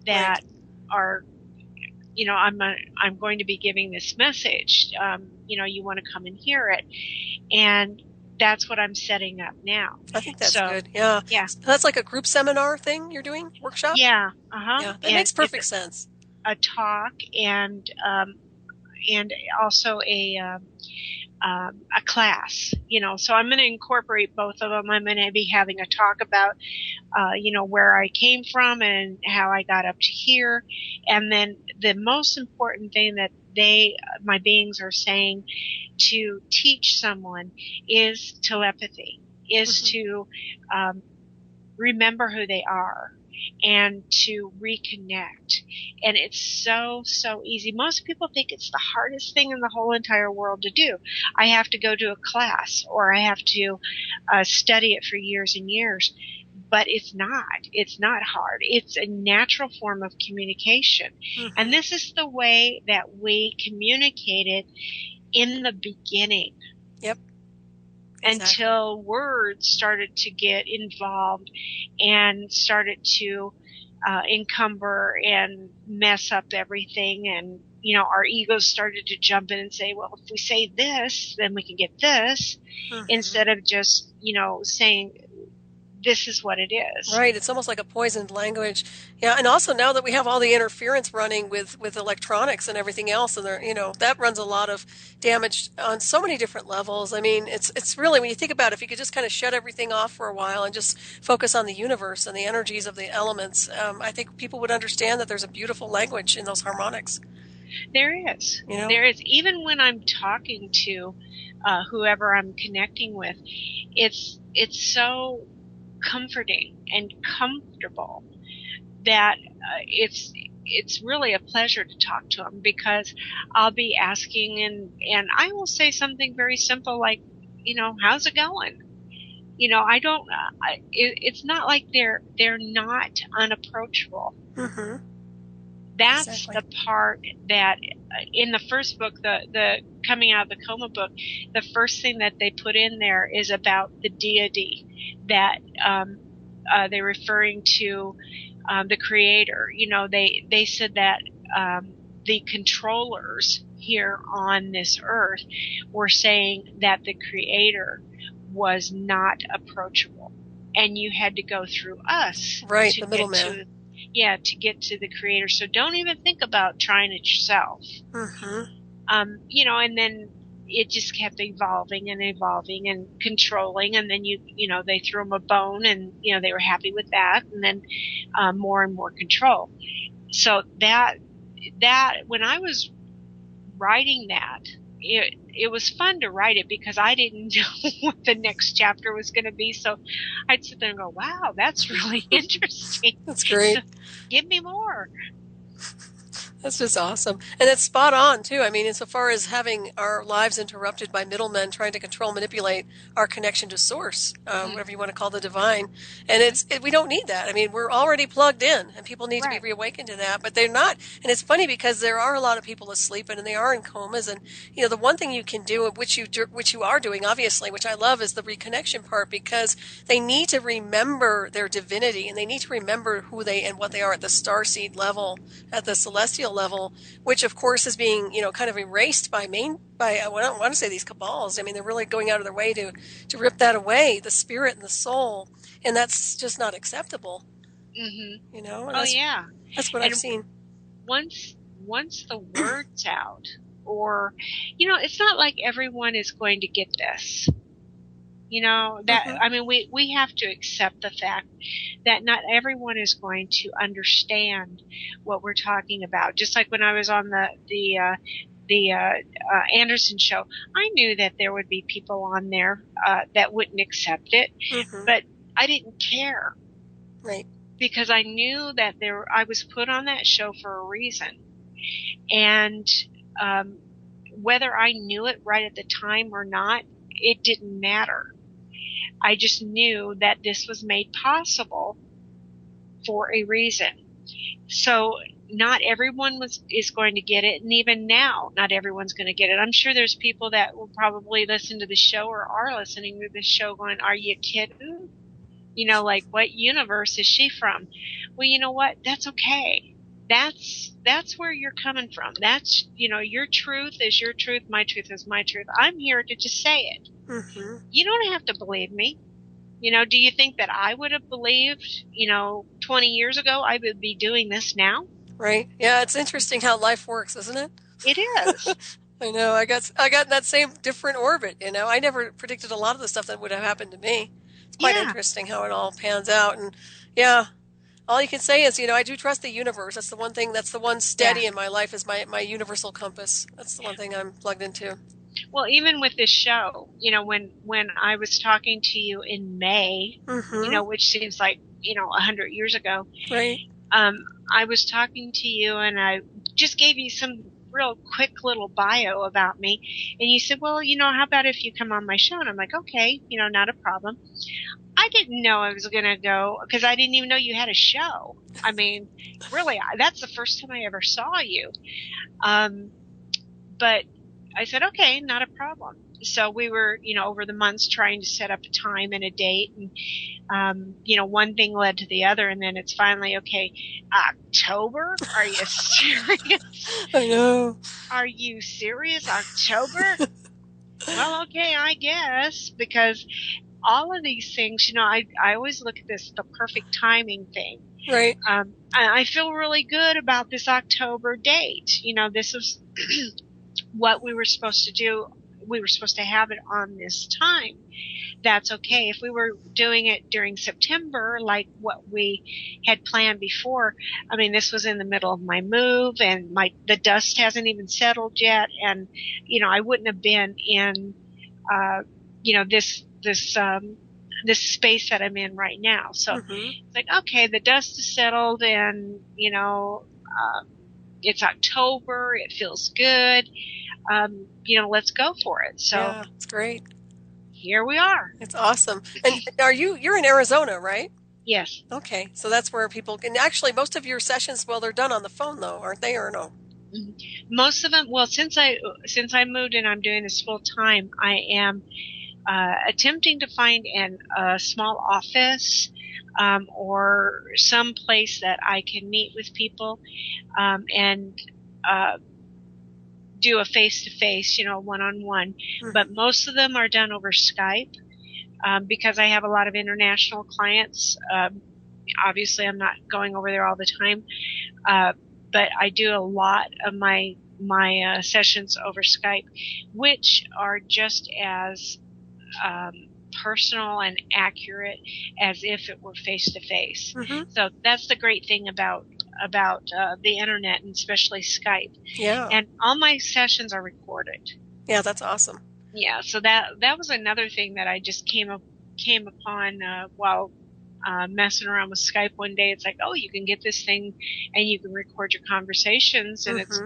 that are, you know, I'm going to be giving this message. You know, you want to come and hear it, and that's what I'm setting up now. I think that's good. Yeah. So that's like a group seminar thing you're doing, workshop. Yeah. Yeah, that makes perfect sense. A talk and also a class, you know, so I'm going to incorporate both of them. I'm going to be having a talk about, you know, where I came from and how I got up to here. And then the most important thing that my beings are saying to teach someone is telepathy, is to remember who they are and to reconnect. And it's so easy. Most people think it's the hardest thing in the whole entire world to do. I have to go to a class or I have to study it for years and years. But it's not. It's not hard. It's a natural form of communication. And this is the way that we communicated in the beginning. Yep. Until words started to get involved and started to encumber and mess up everything. And, you know, our egos started to jump in and say, well, if we say this, then we can get this, instead of just, you know, saying, this is what it is. Right. It's almost like a poisoned language. Yeah. And also now that we have all the interference running with electronics and everything else, and there, you know, that runs a lot of damage on so many different levels. I mean, it's really, when you think about it, if you could just kind of shut everything off for a while and just focus on the universe and the energies of the elements, I think people would understand that there's a beautiful language in those harmonics. There is. You know? There is. Even when I'm talking to whoever I'm connecting with, it's so comforting and comfortable that it's really a pleasure to talk to them, because I'll be asking and I will say something very simple like, you know, how's it going? You know, I don't. It's not like they're not unapproachable. That's exactly the part that in the first book, the Coming Out of the Coma book, the first thing that they put in there is about the deity that they're referring to, the creator. You know, they said that the controllers here on this earth were saying that the creator was not approachable, and you had to go through us, right, the middleman. To get to the creator. So don't even think about trying it yourself. You know, and then it just kept evolving and controlling. And then you know, they threw them a bone and, you know, they were happy with that. And then, more and more control. So that when I was writing that, it was fun to write it because I didn't know what the next chapter was going to be. So I'd sit there and go, wow, that's really interesting. That's great. So give me more. That's just awesome. And it's spot on, too. I mean, insofar as having our lives interrupted by middlemen trying to control, manipulate our connection to source, whatever you want to call the divine. And we don't need that. I mean, we're already plugged in, and people need to be reawakened to that, but they're not. And it's funny because there are a lot of people asleep, and they are in comas. And, you know, the one thing you can do, which you are doing, obviously, which I love, is the reconnection part, because they need to remember their divinity, and they need to remember who they and what they are at the starseed level, at the celestial level, which of course is being, you know, kind of erased by I don't want to say these cabals. I mean, they're really going out of their way to rip that away, the spirit and the soul, and that's just not acceptable. You know? That's what I've seen. Once the word's out, or, you know, it's not like everyone is going to get this. You know, that, I mean, we have to accept the fact that not everyone is going to understand what we're talking about. Just like when I was on the Anderson show, I knew that there would be people on there that wouldn't accept it, but I didn't care. Right. Because I knew that I was put on that show for a reason. And whether I knew it right at the time or not, it didn't matter. I just knew that this was made possible for a reason. So not everyone is going to get it, and even now, not everyone's going to get it. I'm sure there's people that will probably listen to the show or are listening to the show going, "Are you kidding? You know, like, what universe is she from?" Well, you know what? That's okay. That's where you're coming from. That's, you know, your truth is your truth. My truth is my truth. I'm here to just say it. You don't have to believe me. You know, do you think that I would have believed, you know, 20 years ago I would be doing this now? Right. Yeah, it's interesting how life works, isn't it? It is. I know. I got in that same different orbit, you know. I never predicted a lot of the stuff that would have happened to me. It's quite interesting how it all pans out. And yeah, all you can say is, you know, I do trust the universe. That's the one thing, that's the one steady in my life, is my universal compass. That's the one thing I'm plugged into. Well, even with this show, you know, when I was talking to you in May, you know, which seems like, you know, 100 years ago. Right. I was talking to you, and I just gave you some real quick little bio about me. And you said, well, you know, how about if you come on my show? And I'm like, okay, you know, not a problem. I didn't know I was going to go, because I didn't even know you had a show. I mean, really, that's the first time I ever saw you. But I said, okay, not a problem. So we were, you know, over the months trying to set up a time and a date, and, you know, one thing led to the other, and then it's finally, okay, October? Are you serious? I know. Are you serious? October? Well, okay, I guess, because all of these things, you know, I always look at this, the perfect timing thing. Right. I feel really good about this October date. You know, this is what we were supposed to do. We were supposed to have it on this time. That's okay. If we were doing it during September, like what we had planned before, I mean, this was in the middle of my move, and the dust hasn't even settled yet. And, you know, I wouldn't have been in, you know, this space that I'm in right now. So it's like, okay, the dust is settled, and, you know, it's October. It feels good. You know, let's go for it. So yeah, it's great. Here we are. It's awesome. And you're in Arizona, right? Yes. Okay. So that's where people can actually, most of your sessions, well, they're done on the phone though, aren't they, or no? Most of them, well, since I moved and I'm doing this full time, I am attempting to find a small office or some place that I can meet with people and do a face-to-face, you know, one-on-one. But most of them are done over Skype because I have a lot of international clients. Obviously, I'm not going over there all the time, but I do a lot of my sessions over Skype, which are just as personal and accurate as if it were face-to-face. So that's the great thing about the internet, and especially Skype. Yeah. And all my sessions are recorded. Yeah, that's awesome. Yeah, so that was another thing that I just came upon while messing around with Skype one day. It's like, oh, you can get this thing and you can record your conversations, and it's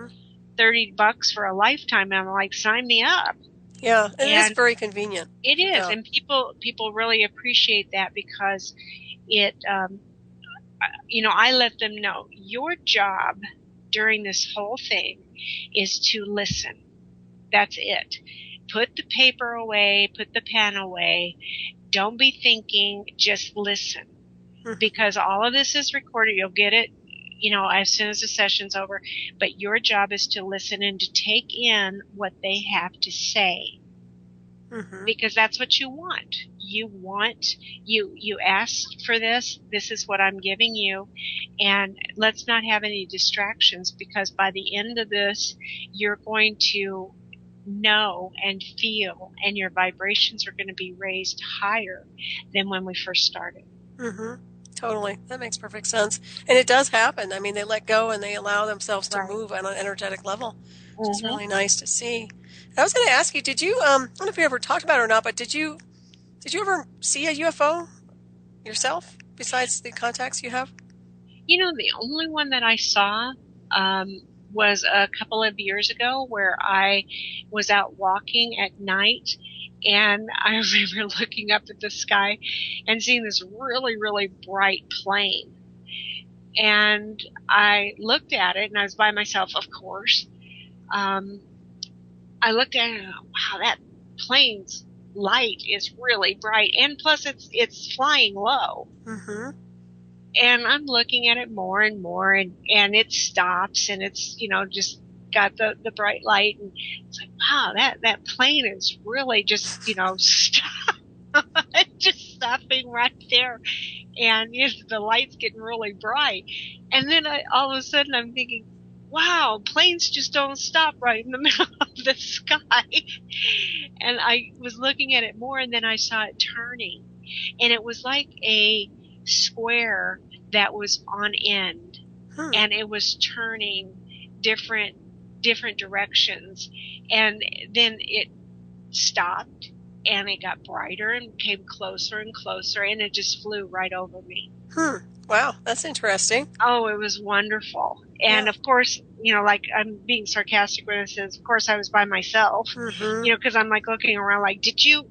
$30 for a lifetime. And I'm like, sign me up. Yeah, it is very convenient. It is, and people really appreciate that because it, I let them know your job during this whole thing is to listen. That's it. Put the paper away, put the pen away. Don't be thinking, just listen. Because all of this is recorded. You'll get it, as soon as the session's over. But your job is to listen and to take in what they have to say. Because that's what you want. You asked for this. This is what I'm giving you. And let's not have any distractions, because by the end of this, you're going to know and feel, and your vibrations are going to be raised higher than when we first started. Totally. That makes perfect sense. And it does happen. I mean, they let go and they allow themselves to move on an energetic level, which is really nice to see. I was going to ask you, did you, I don't know if you ever talked about it or not, but did you ever see a UFO yourself besides the contacts you have? The only one that I saw was a couple of years ago, where I was out walking at night, and I remember looking up at the sky and seeing this really, really bright plane. And I looked at it, and I was by myself, of course. I looked at it and wow, that plane's light is really bright, and plus it's flying low. And I'm looking at it more and more, and it stops, and it's, just got the bright light, and it's like, wow, that plane is really just, just stopping right there, and the light's getting really bright. And then all of a sudden I'm thinking, wow, planes just don't stop right in the middle of the sky. And I was looking at it more, and then I saw it turning, and it was like a square that was on end, and it was turning different directions, and then it stopped, and it got brighter and came closer and closer, and it just flew right over me. Wow, that's interesting. Oh, it was wonderful. And of course, like, I'm being sarcastic when it says, of course I was by myself, because I'm like looking around like, did you?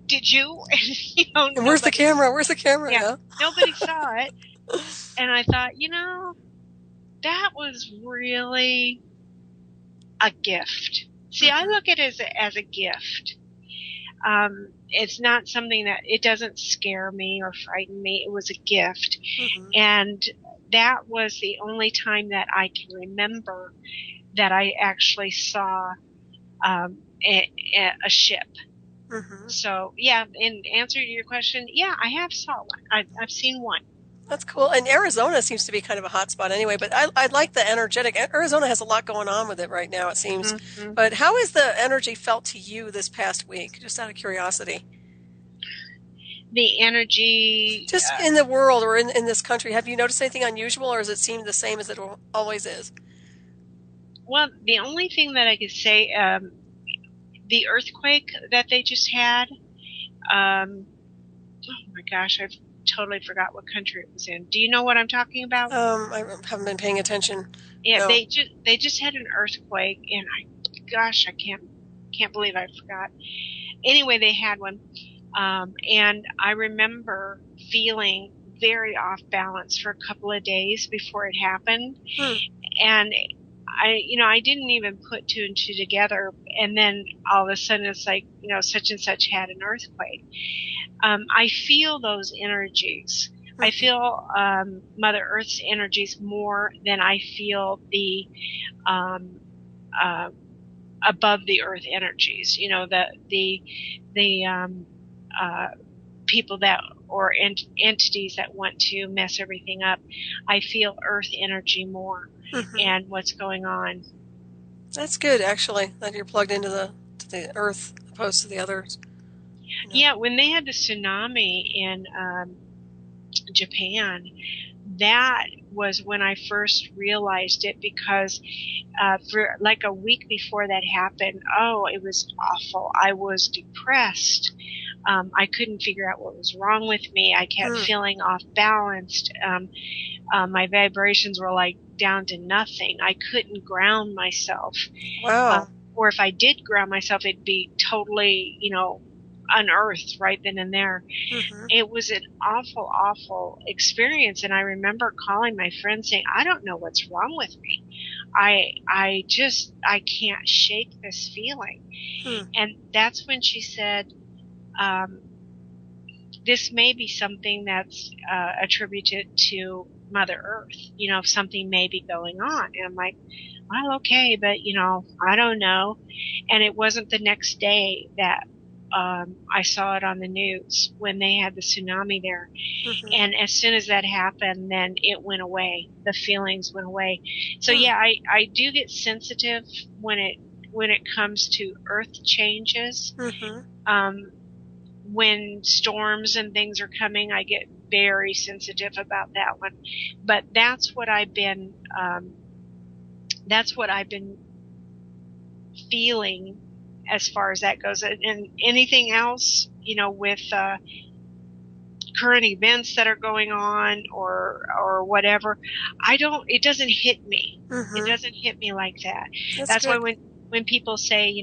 And, and where's the camera? Where's the camera? Yeah, nobody saw it. And I thought, that was really a gift. See, I look at it as a gift. It's not something that, it doesn't scare me or frighten me. It was a gift. And that was the only time that I can remember that I actually saw a ship. So, yeah, in answer to your question, yeah, I have saw one. I've seen one. That's cool. And Arizona seems to be kind of a hot spot anyway, but I like the energetic. Arizona has a lot going on with it right now, it seems. But how has the energy felt to you this past week, just out of curiosity? The energy... Just in the world or in this country, have you noticed anything unusual, or does it seem the same as it always is? Well, the only thing that I could say, the earthquake that they just had, oh my gosh, I've totally forgot what country it was in. Do you know what I'm talking about? I haven't been paying attention. Yeah, no. They just had an earthquake, and I can't believe I forgot. Anyway, they had one, and I remember feeling very off balance for a couple of days before it happened, and I didn't even put two and two together, and then all of a sudden it's like, such and such had an earthquake. I feel those energies. I feel Mother Earth's energies more than I feel the above the Earth energies. The people that, or entities that want to mess everything up. I feel Earth energy more and what's going on. That's good, actually, that you're plugged into the Earth opposed to the others. Yeah, when they had the tsunami in Japan, that was when I first realized it, because for like a week before that happened, it was awful. I was depressed. I couldn't figure out what was wrong with me. I kept feeling off balanced. My vibrations were like down to nothing. I couldn't ground myself. Wow. Or if I did ground myself, it'd be totally, unearthed right then and there. It was an awful, awful experience. And I remember calling my friend saying, I don't know what's wrong with me. I can't shake this feeling. And that's when she said, this may be something that's attributed to Mother Earth. Something may be going on. And I'm like, well, okay, but, I don't know. And it wasn't the next day that I saw it on the news when they had the tsunami there. And as soon as that happened, then it went away. The feelings went away. So yeah, I do get sensitive when it comes to earth changes. When storms and things are coming, I get very sensitive about that one. But that's what I've been feeling as far as that goes. And anything else, with current events that are going on or whatever, it doesn't hit me. It doesn't hit me like that. That's why when people say,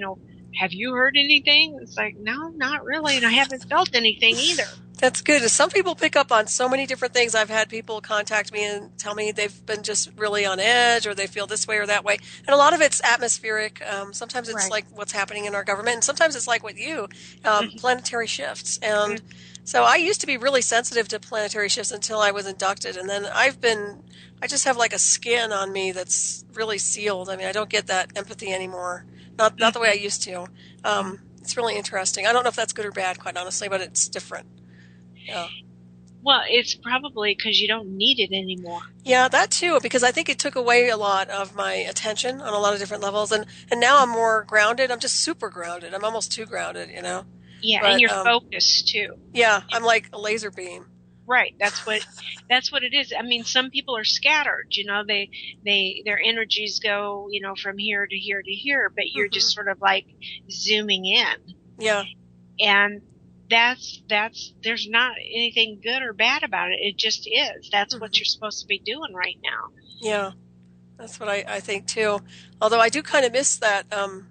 have you heard anything? It's like, no, not really. And I haven't felt anything either. That's good. Some people pick up on so many different things. I've had people contact me and tell me they've been just really on edge or they feel this way or that way. And a lot of it's atmospheric. Sometimes it's like what's happening in our government. And sometimes it's like with you, planetary shifts. And so I used to be really sensitive to planetary shifts until I was inducted. And then I just have like a skin on me that's really sealed. I mean, I don't get that empathy anymore. Not the way I used to. It's really interesting. I don't know if that's good or bad, quite honestly, but it's different. Yeah. Well, it's probably because you don't need it anymore. Yeah, that too, because I think it took away a lot of my attention on a lot of different levels. And now I'm more grounded. I'm just super grounded. I'm almost too grounded, Yeah, but, and you're focused too. Yeah, I'm like a laser beam. Right. That's what it is. I mean, some people are scattered, their energies go, from here to here to here, but you're just sort of like zooming in. Yeah. And there's not anything good or bad about it. It just is. That's what you're supposed to be doing right now. Yeah. That's what I think too. Although I do kind of miss that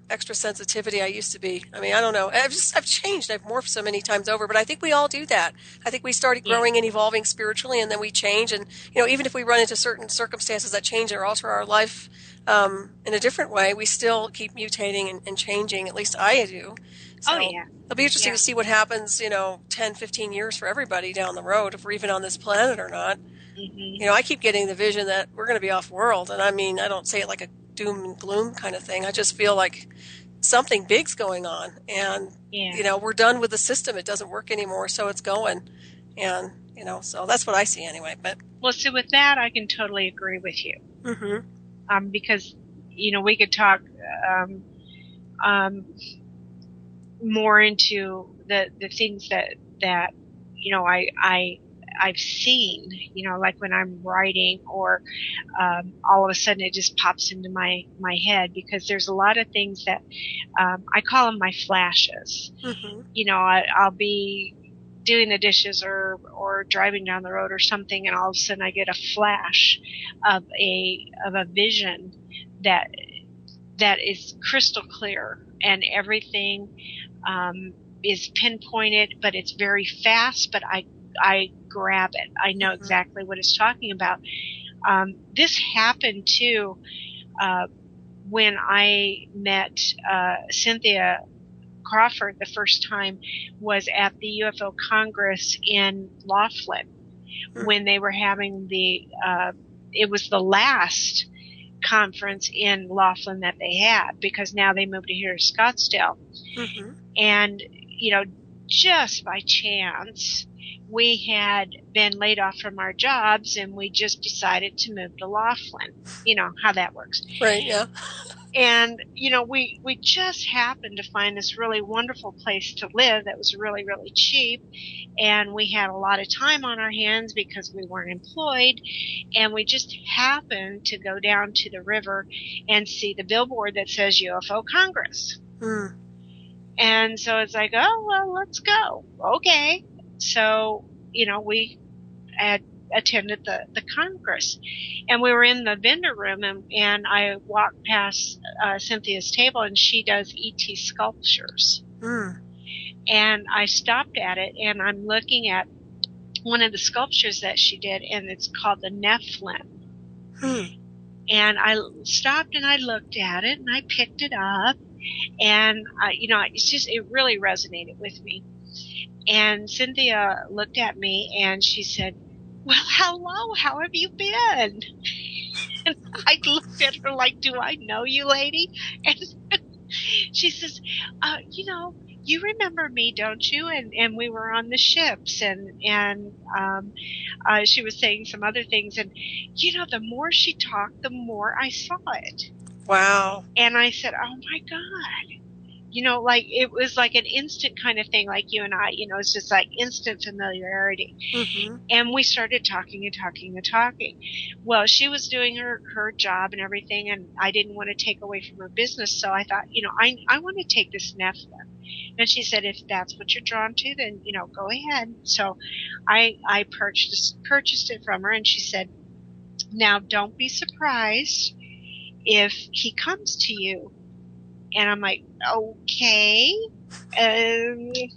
extra sensitivity I used to be. I mean, I don't know. I've changed. I've morphed so many times over, but I think we all do that. I think we started growing and evolving spiritually, and then we change. And even if we run into certain circumstances that change or alter our life in a different way, we still keep mutating and changing. At least I do. So it'll be interesting to see what happens, 10, 15 years for everybody down the road, if we're even on this planet or not. I keep getting the vision that we're going to be off world. And I mean, I don't say it like a doom and gloom kind of thing. I just feel like something big's going on. And, we're done with the system. It doesn't work anymore. So it's going. And, so that's what I see anyway. But well, so with that, I can totally agree with you. Because, we could talk more into the things that I've seen, like when I'm writing or all of a sudden it just pops into my head, because there's a lot of things that I call them my flashes. I'll be doing the dishes or driving down the road or something, and all of a sudden I get a flash of a vision that is crystal clear, and everything is pinpointed, but it's very fast, but I grab it. I know exactly what it's talking about. This happened too when I met Cynthia Crawford the first time, was at the UFO Congress in Laughlin when they were having it was the last conference in Laughlin that they had, because now they moved to here to Scottsdale. And, just by chance, we had been laid off from our jobs, and we just decided to move to Laughlin. You know how that works. Right, yeah. And, we just happened to find this really wonderful place to live that was really, really cheap. And we had a lot of time on our hands because we weren't employed. And we just happened to go down to the river and see the billboard that says UFO Congress. And so it's like, oh, well, let's go. Okay. So, we had attended the Congress, and we were in the vendor room, and I walked past Cynthia's table, and she does ET sculptures. And I stopped at it, and I'm looking at one of the sculptures that she did, and it's called the Nephilim. And I stopped and I looked at it, and I picked it up, and it really resonated with me. And Cynthia looked at me and she said, well, hello, how have you been? And I looked at her like, do I know you, lady? And she says, you remember me, don't you? And we were on the ships, and she was saying some other things, and the more she talked, the more I saw it. Wow. And I said, oh my God. It was like an instant kind of thing, like you and I, it's just like instant familiarity. And we started talking and talking and talking. Well, she was doing her job and everything, and I didn't want to take away from her business, so I thought, I want to take this Nephilim. And she said, if that's what you're drawn to, then, go ahead. So I purchased it from her, and she said, now don't be surprised if he comes to you. And I'm like, okay, alrighty,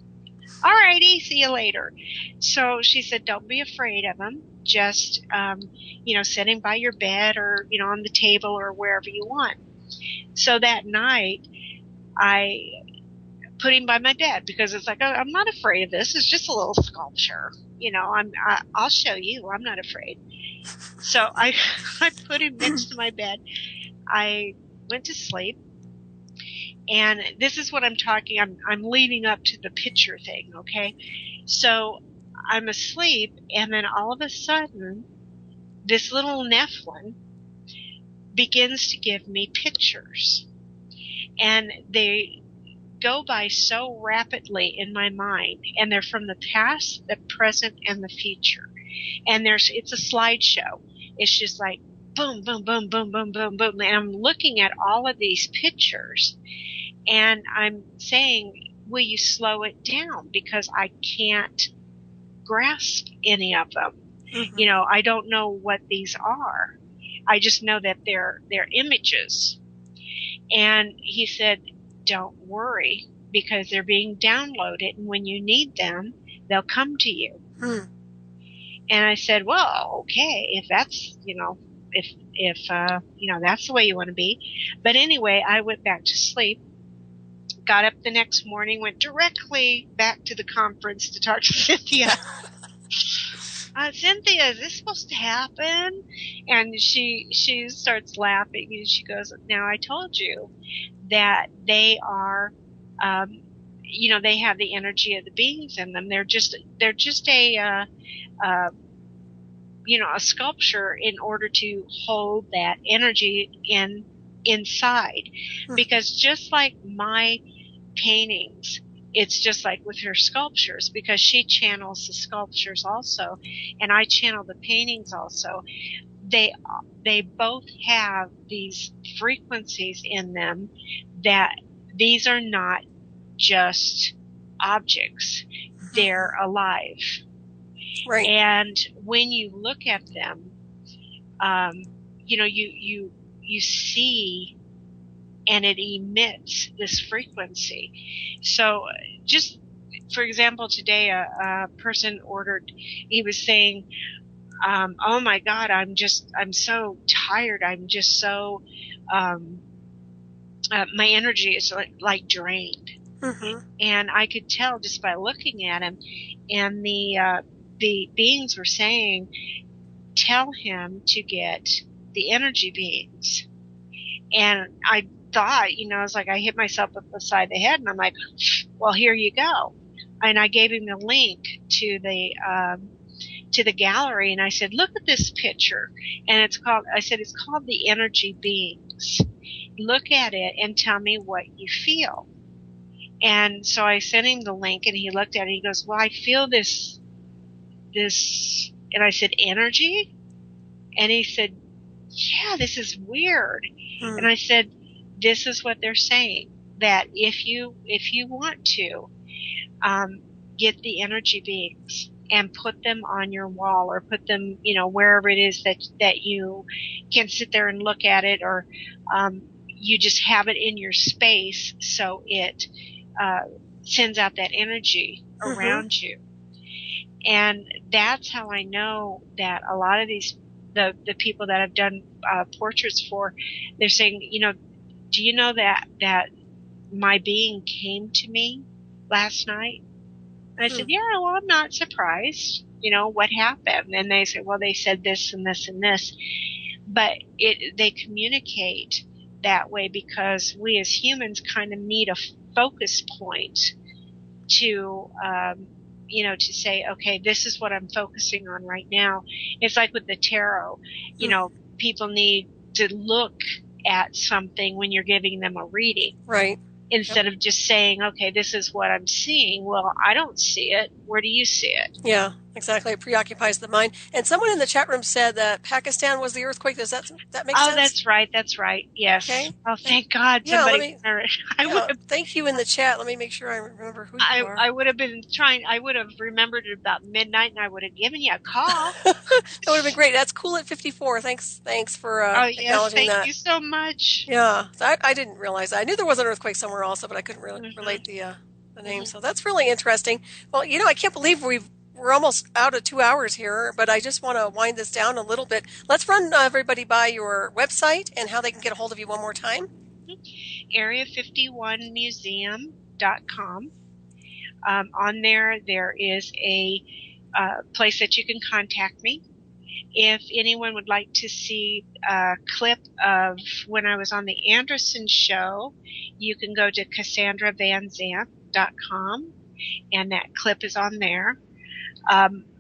see you later. So she said, don't be afraid of him. Just, set him by your bed or, on the table or wherever you want. So that night, I put him by my bed because it's like, I'm not afraid of this. It's just a little sculpture. I'll show you. I'm not afraid. So I put him next to my bed. I went to sleep. And this is what I'm talking. I'm leading up to the picture thing, okay? So I'm asleep, and then all of a sudden, this little Nephilim begins to give me pictures. And they go by so rapidly in my mind, and they're from the past, the present, and the future. And it's a slideshow. It's just like boom, boom, boom, boom, boom, boom, boom. And I'm looking at all of these pictures. And I'm saying, will you slow it down? Because I can't grasp any of them. I don't know what these are. I just know that they're images. And he said, don't worry, because they're being downloaded, and when you need them, they'll come to you. And I said, well, okay, if that's, if that's the way you want to be. But anyway, I went back to sleep. Got up the next morning, went directly back to the conference to talk to Cynthia. Cynthia, is this supposed to happen? And she starts laughing, and she goes, now I told you that they are, they have the energy of the beings in them. They're just a sculpture in order to hold that energy inside. Because just like my paintings, it's just like with her sculptures, because she channels the sculptures also, and I channel the paintings also. They both have these frequencies in them that these are not just objects. They're alive. Right. And when you look at them, you see, and it emits this frequency. So just, for example, today a person ordered, he was saying, oh my God, I'm so tired. I'm just so, my energy is like drained. And I could tell just by looking at him, and the beings were saying, tell him to get the energy beings. And I thought, it's like I hit myself up the side of the head, and I'm like, well, here you go. And I gave him the link to the gallery, and I said, look at this picture. And it's called the energy beings. Look at it and tell me what you feel. And so I sent him the link, and he looked at it, and he goes, well, I feel this, and I said, energy? And he said, yeah, this is weird. And I said, this is what they're saying. that if you want to, get the energy beings and put them on your wall, or put them, wherever it is that you can sit there and look at it, or you just have it in your space so it sends out that energy around you. And that's how I know that a lot of these, the people that I've done portraits for, they're saying, do you know that my being came to me last night? And I said, yeah, well, I'm not surprised. What happened? And they said, well, they said this and this and this. But they communicate that way because we as humans kind of need a focus point to, to say, okay, this is what I'm focusing on right now. It's like with the tarot, people need to look at something when you're giving them a reading. Right. Instead of just saying, okay, this is what I'm seeing. Well, I don't see it. Where do you see it? Yeah, exactly. It preoccupies the mind. And someone in the chat room said that Pakistan was the earthquake. Does that make sense? Oh, that's right. That's right. Yes. Okay. Oh, thank God. Somebody. Thank you in the chat. Let me make sure I remember who you are. I would have remembered it about midnight, and I would have given you a call. That would have been great. That's cool at 54. Thanks for acknowledging that. Thank you so much. Yeah. So I didn't realize that. I knew there was an earthquake somewhere also, but I couldn't really relate the name. So that's really interesting. Well, I can't believe we're almost out of 2 hours here, but I just want to wind this down a little bit. Let's run everybody by your website and how they can get a hold of you one more time. Area51museum.com. On there is a place that you can contact me. If anyone would like to see a clip of when I was on the Anderson show, you can go to CassandraVanzant.com, and that clip is on there.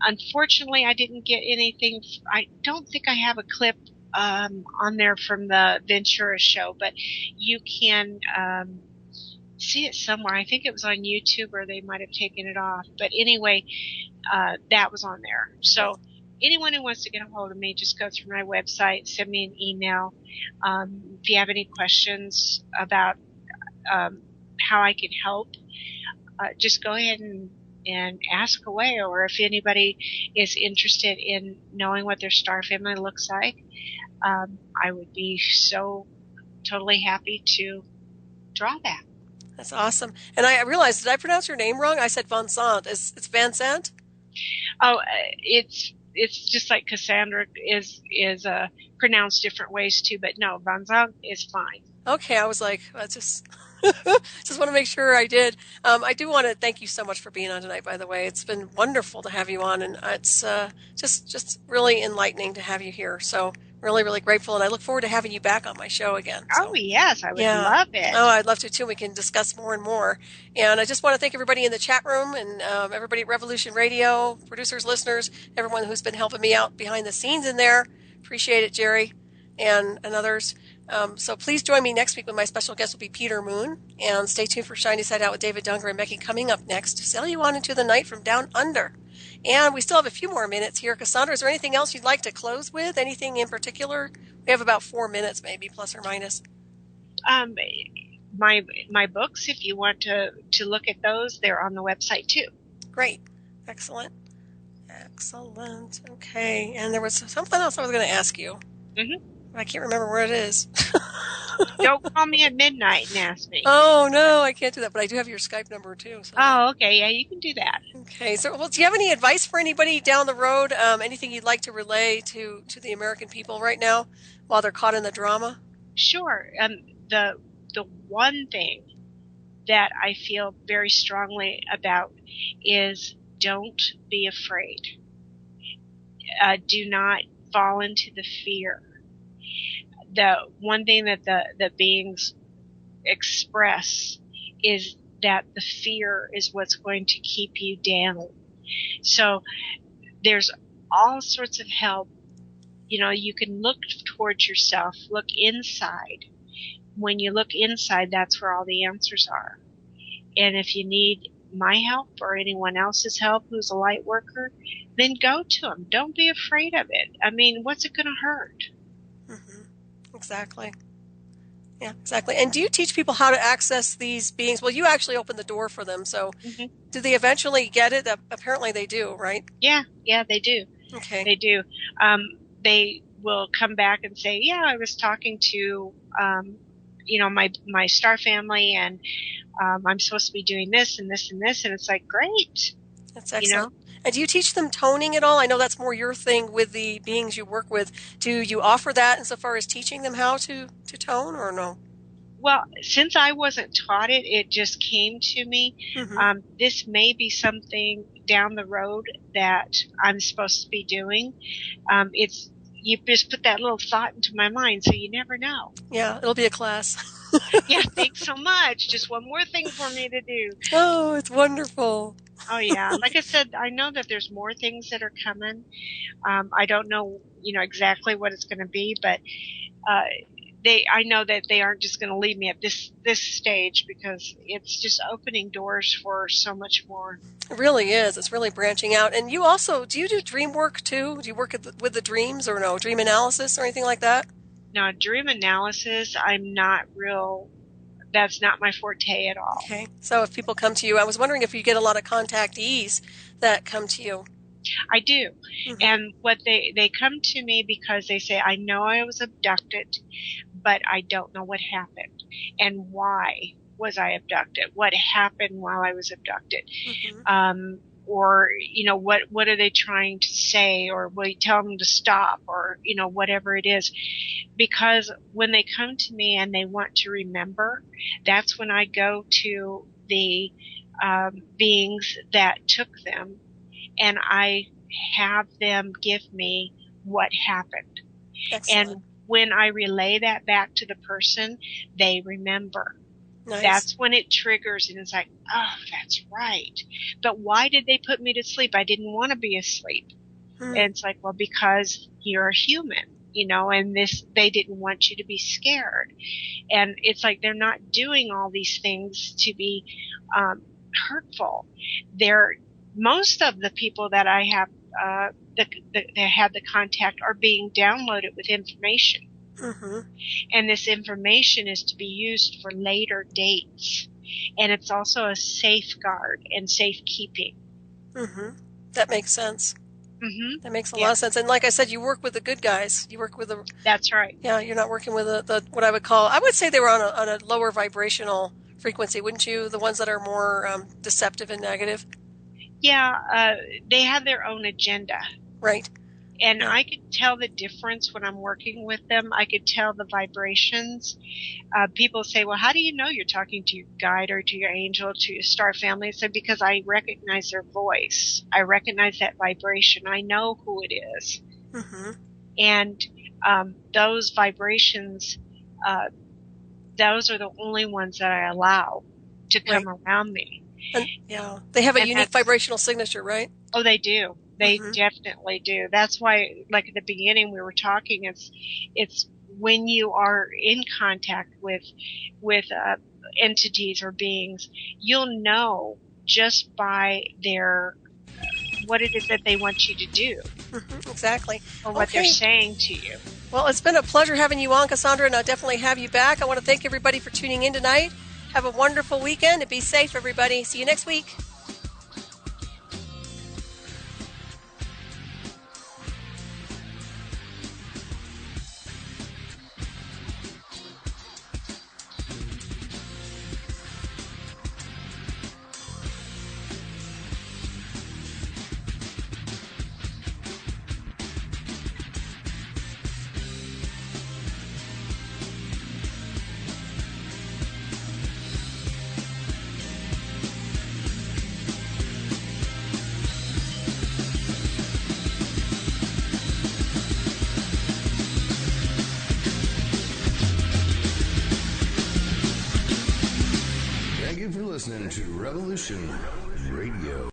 Unfortunately, I didn't get anything. I don't think I have a clip on there from the Ventura show, but you can see it somewhere. I think it was on YouTube, or they might have taken it off. But anyway, that was on there. So anyone who wants to get a hold of me, just go through my website, send me an email. If you have any questions about how I can help, just go ahead and ask away. Or if anybody is interested in knowing what their star family looks like, I would be so totally happy to draw that. That's awesome. And I realized, did I pronounce your name wrong? I said Vanzant. It's Vanzant? Oh, it's just like Cassandra is pronounced different ways too, but no, Vanzant is fine. Okay, I was like, that's just just want to make sure I did. I do want to thank you so much for being on tonight, by the way. It's been wonderful to have you on, and it's just really enlightening to have you here. So really, really grateful, and I look forward to having you back on my show again. So, oh, yes, I would love it. Oh, I'd love to, too. We can discuss more and more. And I just want to thank everybody in the chat room and everybody at Revolution Radio, producers, listeners, everyone who's been helping me out behind the scenes in there. Appreciate it, Jerry and others. So please join me next week when my special guest will be Peter Moon. And stay tuned for Shiny Side Out with David Dunger and Becky coming up next to sail you on into the night from down under. And we still have a few more minutes here. Cassandra, is there anything else you'd like to close with? Anything in particular? We have about 4 minutes, maybe, plus or minus. My books, if you want to look at those, they're on the website too. Great. Excellent. Okay. And there was something else I was going to ask you. Mm-hmm. I can't remember where it is. Don't call me at midnight and ask me. Oh, no, I can't do that. But I do have your Skype number, too. So. Oh, okay. Yeah, you can do that. Okay. So, well, do you have any advice for anybody down the road? Anything you'd like to relay to the American people right now while they're caught in the drama? Sure. The one thing that I feel very strongly about is don't be afraid. Do not fall into the fear. The one thing that the beings express is that the fear is what's going to keep you down. So there's all sorts of help. You can look towards yourself, look inside. When you look inside, that's where all the answers are. And if you need my help or anyone else's help who's a light worker, then go to them. Don't be afraid of it. I mean, what's it going to hurt? Mm-hmm. Exactly. Yeah, exactly. And do you teach people how to access these beings? Well, you actually open the door for them. So do they eventually get it? Apparently they do, right? Yeah, they do. Okay. They do. They will come back and say, yeah, I was talking to, my star family, and I'm supposed to be doing this and this and this. And it's like, great. That's excellent. And do you teach them toning at all? I know that's more your thing with the beings you work with. Do you offer that insofar as teaching them how to tone, or no? Well, since I wasn't taught it, it just came to me. This may be something down the road that I'm supposed to be doing. You just put that little thought into my mind, so you never know. Yeah, it'll be a class. Yeah, thanks so much. Just one more thing for me to do. Oh, it's wonderful. Oh, yeah. Like I said, I know that there's more things that are coming. I don't know, exactly what it's going to be, but I know that they aren't just going to leave me at this stage, because it's just opening doors for so much more. It really is. It's really branching out. And you also, do you do dream work too? Do you work with the dreams, or no, dream analysis or anything like that? No, dream analysis, that's not my forte at all. Okay. So if people come to you, I was wondering if you get a lot of contactees that come to you. I do. And what they come to me because they say, I know I was abducted, but I don't know what happened. And why was I abducted? What happened while I was abducted? Or, what are they trying to say? Or will you tell them to stop? Or, whatever it is. Because when they come to me and they want to remember, that's when I go to the beings that took them, and I have them give me what happened. Excellent. And when I relay that back to the person, they remember. Nice. That's when it triggers, and it's like, oh, that's right. But why did they put me to sleep? I didn't want to be asleep. And it's like, well, because you're a human, and they didn't want you to be scared. And it's like, they're not doing all these things to be hurtful. Most of the people that I have that have the contact are being downloaded with information. And this information is to be used for later dates. And it's also a safeguard and safekeeping. That makes sense. That makes a lot of sense. And like I said, you work with the good guys. You work with the... That's right. Yeah, you're not working with the what I would say they were on a lower vibrational frequency, wouldn't you? The ones that are more deceptive and negative. Yeah, they have their own agenda. Right. And I could tell the difference when I'm working with them. I could tell the vibrations. People say, well, how do you know you're talking to your guide or to your angel, to your star family? I said, because I recognize their voice. I recognize that vibration. I know who it is. And those vibrations, those are the only ones that I allow to come around me. And, they have a unique vibrational signature, right? Oh, they do. They definitely do. That's why, like at the beginning we were talking, it's when you are in contact with entities or beings, you'll know just by what it is that they want you to do. Exactly. Or what they're saying to you. Well, it's been a pleasure having you on, Cassandra, and I'll definitely have you back. I want to thank everybody for tuning in tonight. Have a wonderful weekend and be safe, everybody. See you next week. Thank you for listening to Revolution Radio.